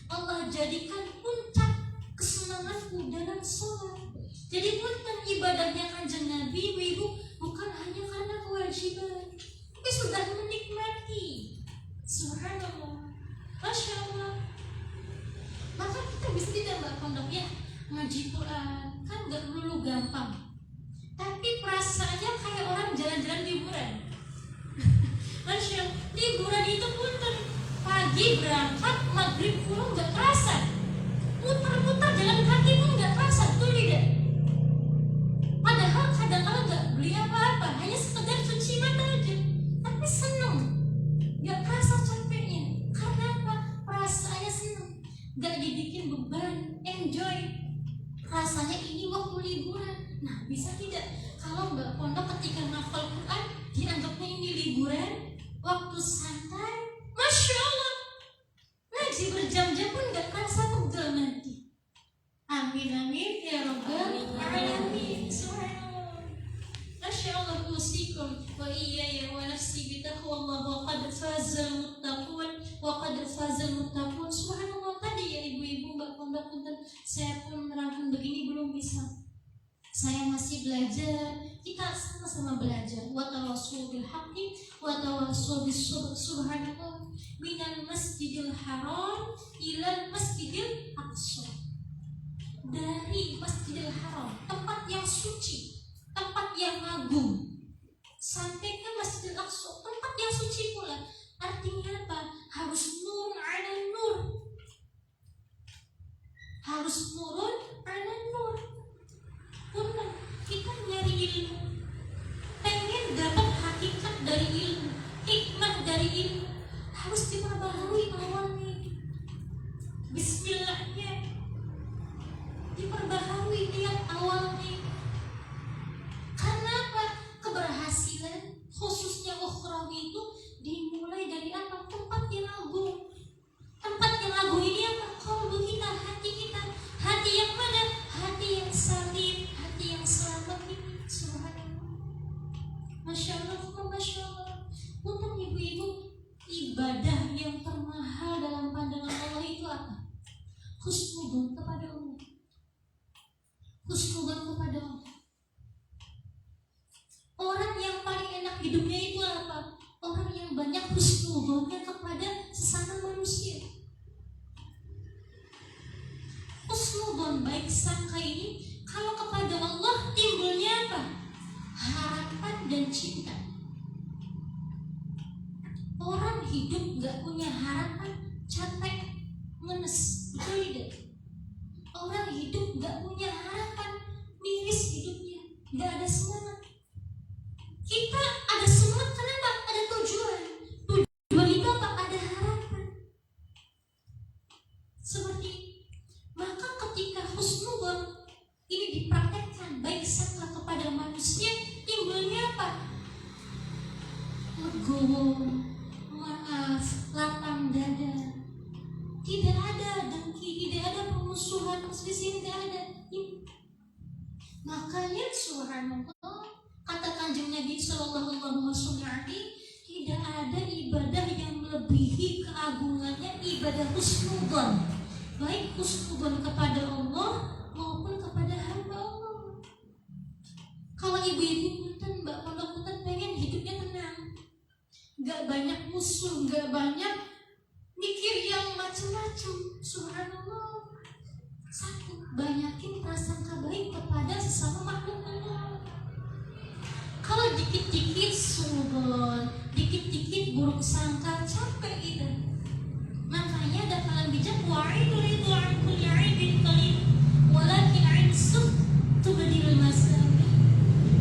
Allah jadikan puncak kesenanganku dalam sholat. Jadi bukan ibadahnya Kanjeng Nabi, ibu-ibu, bukan hanya karena kewajiban, tapi sudah menikmati. Subhanallah, Masya Allah. Maka kita bisa tidak Mbak Pondok ya, ngaji Quran kan gak melulu gampang, tapi perasaannya kayak orang jalan-jalan liburan. Masya Allah, liburan itu punten, pagi berangkat, maghrib pulang gak terasa, muter-muter jalan kaki pun gak terasa, betul tidak? Padahal kadang-kadang gak beli apa-apa, hanya sekedar cuci mata aja, tapi seneng, gak terasa capeknya. Karena apa? Perasaannya seneng, gak dibikin beban, enjoy. Rasanya ini waktu liburan. Nah, bisa tidak kalau Mbak Pondok ketika ngafal Quran dianggapnya ini liburan, waktu santai, Masya Allah, ngaji berjam-jam pun gak terasa pegel nanti. Amin amin ya rabbal alamin. Subhanallah. Masya Allah, usikum wa iyaya wa nafsi bitaqwallah wa qad fazal muttaqun wa qad fazal muttaqun. Subhanallah, tadi ya ibu-ibu Mbak Pondok, saya pun menerangkan begini belum bisa. Saya masih belajar, kita sama-sama belajar. Wa tawassul bil haqqi wa tawassul bis sabr. Subhanallah, minal masjidil haram ilal masjidil aqsa. Dari Masjidil Haram, tempat yang suci, tempat yang agung, sampai ke Masjidil Aqsa, tempat yang suci pula. Artinya apa? Harus nurun ala nur, harus nurun ala nur. Punten, kita nyari ilmu, pengen dapat hakikat dari ilmu, hikmah dari ilmu, harus diperbaharui awalnya. Bismillahnya diperbaharui tiap awalnya. Karena apa? Keberhasilan khususnya ukhrawi itu dimulai dari apa? Tempat yang agung. Tempat yang agung ini apa? Qalbu kita, hati kita. Hati yang mana? Hati yang salim, hati yang selamat ini. Subhanallah, Masya Allah, Masya Allah. Untuk ibu-ibu, ibadah yang termahal dalam pandangan Allah itu apa? Husnudzon kepada Allah. Husnudzon kepada Allah. Orang yang paling enak hidupnya itu apa? Orang yang banyak husnudzonnya kepada sesama manusia. Husnudzon, baik sangka ini kalau kepada Allah timbulnya apa? Harapan dan cinta. Orang hidup gak punya harapan, capek, ngenes, betul tidak? Orang hidup gak punya harapan, miris hidupnya, gak ada semangat. Kita ada semangat, kenapa? Ada tujuan. Tujuan itu apa? Ada harapan. Seperti maka ketika husnudzon ini dipraktekkan, baik sangka kepada manusia, timbulnya apa? Legowo, maaf, lapang dada. Tidak ada dengki, tidak ada permusuhan, perselisihan, tidak ada. Makanya subhanallah, kata Kanjeng Nabi Sallallahu Alaihi Wasallam, tidak ada ibadah yang melebihi keagungannya ibadah husnudzon, baik husnudzon kepada Allah maupun kepada hamba Allah. Kalau ibu-ibu punten, Mbak Pondok punten pengen hidupnya tenang, gak banyak musuh, gak banyak mikir yang macam-macam. Subhanallah. Satu, banyakin prasangka baik kepada sesama makhluk Allah. Kalau dikit-dikit suudzon, dikit-dikit buruk sangka, capek kita. makanya ada kalam bijak wa'idu ridhu an kulli 'aibin qalil walakin 'ain suf tubdil masawi.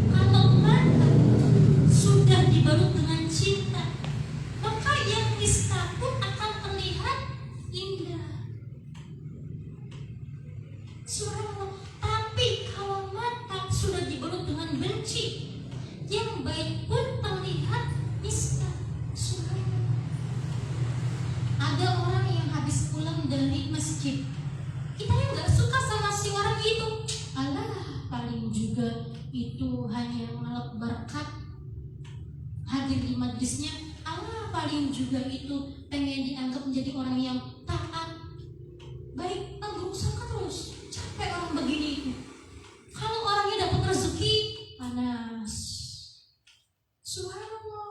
Kalau mata sudah dibalut dengan cinta, maka yang nista pun akan terlihat indah. Subhanallah. Tapi kalau mata sudah dibalut dengan benci, yang baik pun terlihat nista. Subhanallah. Ada orang yang habis pulang dari masjid, kita yang nggak suka sama si orang itu, alah paling juga itu hanya ngalap berkat hadir di majlisnya, alah paling juga itu pengen dianggap menjadi orang yang taat. Baik, berusaha terus. Capek orang begini itu. Kalau orangnya dapat rezeki, panas. Subhanallah.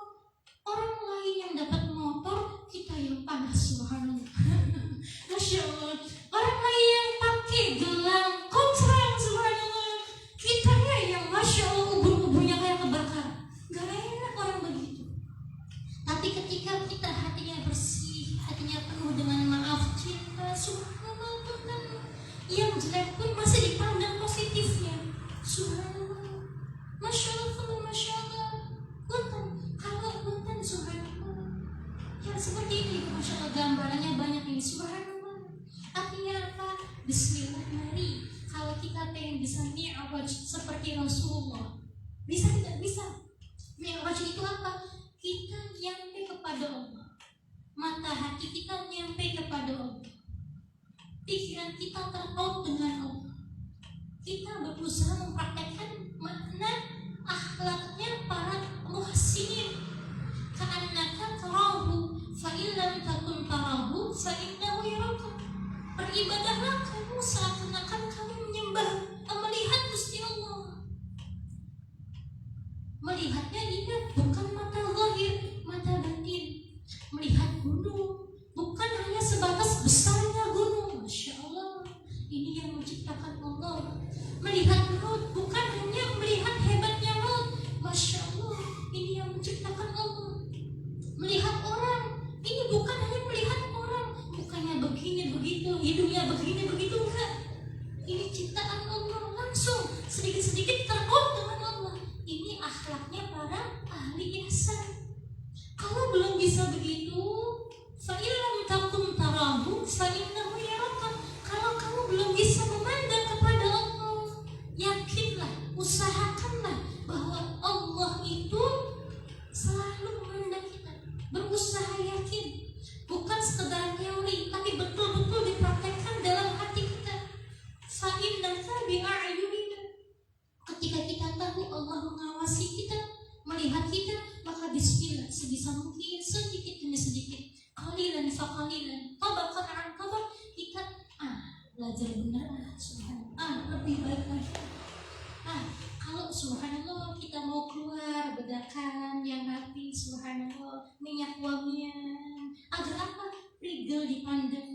Orang lain yang dapat motor, kita yang panas. Subhanallah. Masya Allah. Orang lain yang pakai gelang kontrang, subhanallah, kita yang masya Allah ubur-uburnya kayak kebakar. Gak enak orang begitu. Tapi ketika kita hatinya bersih, hatinya penuh dengan maaf, cinta, subhanallah, yang jelek pun masih dipandang positifnya. Subhanallah. Masya Allah, masya Allah. Kalau punten, subhanallah. Yang seperti ini, masya Allah, gambarannya banyak ini. Subhanallah. Artinya apa? Bismillah, mari. Kalau kita pengen bisa mi'raj seperti Rasulullah, bisa tidak bisa? Mi'raj itu apa? Kita nyampe kepada Allah, mata hati kita nyampe kepada Allah, pikiran kita terpaut dengan Allah. Kita berusaha mempraktekkan makna akhlaknya para muhsinin. Ka'annaka tarahu fa illam takun tarahu fa innahu yaraka. Beribadahlah kamu seakan-akan kamu menyembah, melihat Gusti Allah. Melihatnya ingat, bukan mata zahir, mata batin. Melihat gunung, bukan hanya sebatas besarnya gunung. Masya Allah, ini yang menciptakan Allah. Melihat laut, bukan hanya melihat hebatnya laut. Masya Allah, ini yang menciptakan Allah. Melihat orang, ini bukan hanya melihat orang, bukannya begini begitu, hidungnya begini begitu, enggak. Ini ciptaan Allah langsung, sedikit-sedikit terpaut dengan Allah. Ini akhlaknya para ahli ihsan. Kalau belum bisa begitu, fa illam takum tarahu fa innahu yaraka. Kalau kamu belum bisa memandang kepada Allah, yakinlah, usahakanlah bahwa Allah itu selalu memandang kita. Berusaha yakin, bukan sekedar teori, tapi betul-betul dipraktekkan dalam hati kita. Fa innaka bi'ayunina. Ketika kita tahu Allah mengawasi kita, melihat kita, maka bismillah, sebisa mungkin sedikit demi sedikit, qalilan fa qalilan, tabaqan an tabaq, kita belajar benar, subhanallah, lebih baik lagi. Kalau subhanallah kita mau keluar bedakan yang rapi, subhanallah, minyak wangian, agar apa? Regal dipandang,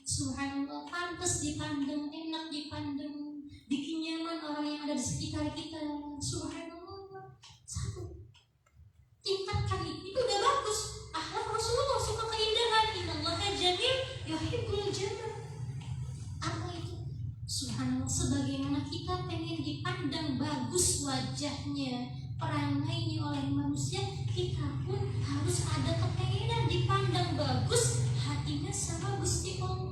subhanallah, pantas dipandang, enak dipandang, bikin nyaman orang yang ada di sekitar kita, subhanallah. Satu, tingkatkan itu udah bagus. Akhlak Rasulullah suka keindahan. Innallaha jamil yuhibbul jamal. Apa itu? Subhanallah, sebagaimana kita pengen dipandang bagus wajahnya, perangainya oleh manusia, kita pun harus ada kepengenan dipandang bagus hatinya sama Gusti Allah.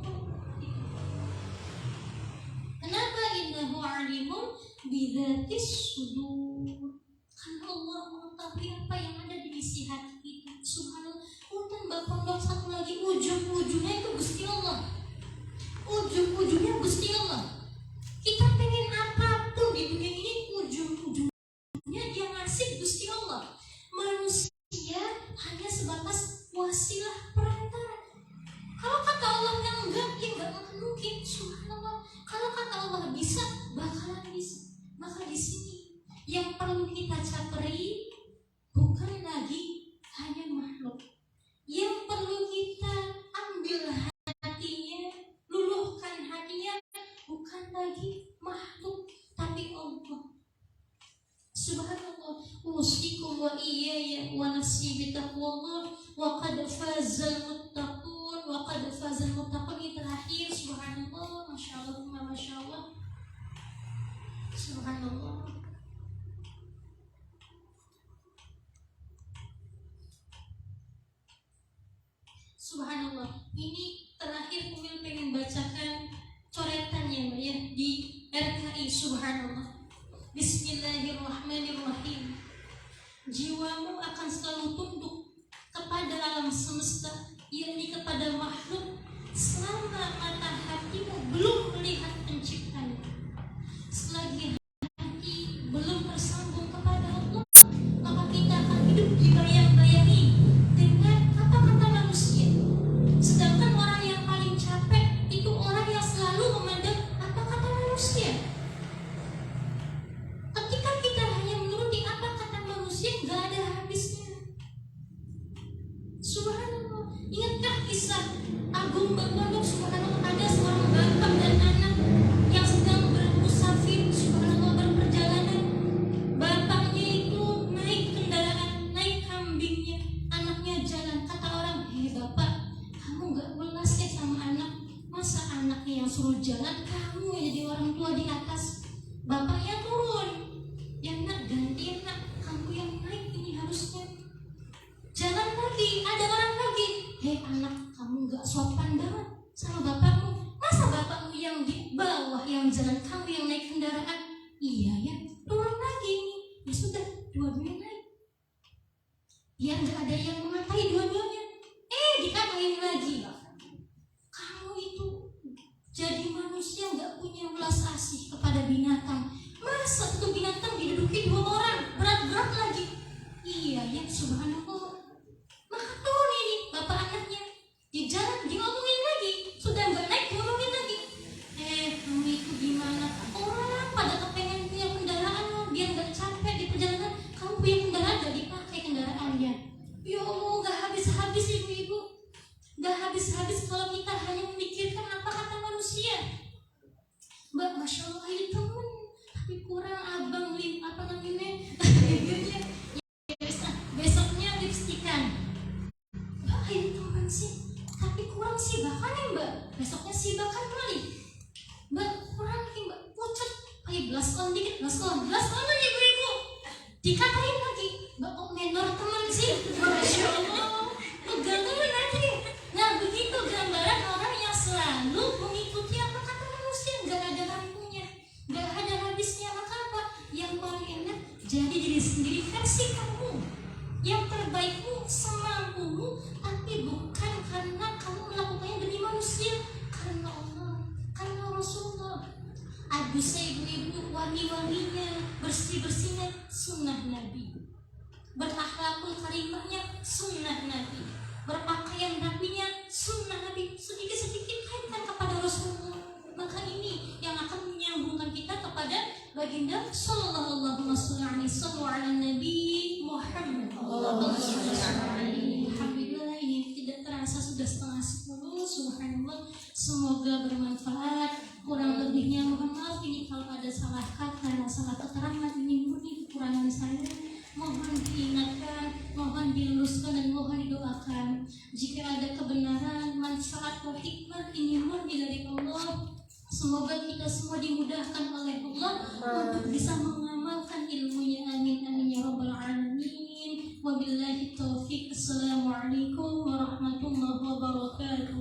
Kenapa? Innahu alimun bidzatis sudur. Karena Allah mengetahui apa yang ada di isi hati kita. Subhanallah. Untung Bapak satu lagi, ujung-ujungnya itu Gusti Allah. Ujung-ujungnya Gusti Allah. Kita pengen apapun di dunia ini, ujung-ujungnya dia ngasih Gusti Allah. Manusia hanya sebatas wasilah perantara. Kalau kata Allah yang enggak, ya enggak akan mungkin. Subhanallah. Kalau kata Allah bisa, bakalan bisa. Maka di sini yang perlu kita capri bukan lagi hanya makhluk. Yang perlu kita ambil hatinya, luluhkan hatinya, bukan lagi makhluk, tapi Allah. Subhanallah. Usikum wa iyaya wa nafsi bitaqwallah wa qad fazal muttaqun wa qad fazal Masya Allah, subhanallah. Subhanallah. Ini terakhir Umil pengen bacakan coretannya Mbak ya di RKI. Subhanallah. Bismillahirrahmanirrahim. Jiwamu akan selalu tunduk kepada alam semesta, yakni kepada makhluk, selama mata hatimu belum melihat penciptanya. Selagi hati belum tersambung kepada Allah, maka kita akan hidup dibayang-bayangi dengan apa kata manusia. Sedangkan orang yang paling capek itu orang yang selalu memandang apa kata manusia. Ketika kita hanya menuruti apa kata manusia, gak ada habisnya. Subhanallah. Ingatkah kisah Agung Bambang? Subhanallah, ada seorang bapak dan anak yang sedang bermusafir, subhanallah, berperjalanan. Bapaknya itu naik kendaraan, naik kambingnya, anaknya jalan. Kata orang, hei bapak, kamu gak welas ya sama anak? Masa anaknya yang suruh jalan, kamu yang jadi orang tua di atas? Bapaknya turun, ya nak, gantian nak, kamu yang naik ini harusnya. Jalan lagi, ada orang lagi, hei anak, kamu gak sopan banget sama bapakmu. Masa bapakmu yang di bawah yang jalan, kamu yang naik kendaraan? Iya ya, turun lagi nih. Ya sudah, dua-duanya naik. Biar gak ada yang mengatai dua-duanya. Dikatain lagi, kamu itu jadi manusia gak punya welas asih kepada binatang. Masa satu binatang diduduki dua orang, berat-berat lagi. Iya ya, subhanallah. Maka turun ini bapak anaknya, di jalan diomongin lagi. Sudah mbak naik diomongin lagi. Kamu itu gimana? Orang pada kepengen punya kendaraan loh, biar gak capek di perjalanan. Kamu punya kendaraan gak dipakai kendaraannya. Ya Allah, gak habis-habis ibu-ibu. Gak habis-habis kalau kita hanya memikirkan apa kata manusia. Mbak, Masya Allah ini temen, tapi kurang abang apa namanya bibirnya. Besoknya lipstikan. Mbak, ini teman sih, tapi kurang sih bahkan ya mbak. Besoknya sih bahkan kali. Mbak, kurang nih mbak, pucat. Ayo blush on dikit, blush on lagi ibu-ibu. Dikatain lagi, mbak kok menor teman sih. Masya Allah, pegangan lagi. Nah begitu gambaran orang yang selalu mengikuti apa kata manusia, gak ada rampunya, gak ada habisnya. Maka apa? Yang paling enak jadi diri sendiri versi kamu, yang terbaikmu semampumu, tapi bukan karena kamu melakukannya demi manusia, karena Allah, karena Rasulullah. Adusnya ibu-ibu, wangi-wanginya, bersih-bersihnya sunnah Nabi, berakhlakul karimahnya sunnah Nabi, berpakaian rapinya sunnah Nabi. Sedikit-sedikit kaitkan kepada Rasulullah. Maka ini yang akan menyambungkan kita kepada baginda sallallahu alaihi wasallam. Nabi Muhammad. Alhamdulillah, ini tidak terasa sudah 9:30. Subhanallah, semoga bermanfaat. Kurang lebihnya mohon maaf ini kalau ada salah kata, salah keterangan, ini murni kekurangan saya. Mohon diingatkan, mohon diluruskan, dan mohon didoakan. Jika ada kebenaran, manfaat, atau hikmah, ini murni dari Allah. Semoga kita semua dimudahkan oleh Allah untuk bisa mengamalkan ilmunya. Amin amin ya rabbal alamin. Wabillahi taufiq. Assalamualaikum warahmatullahi wabarakatuh.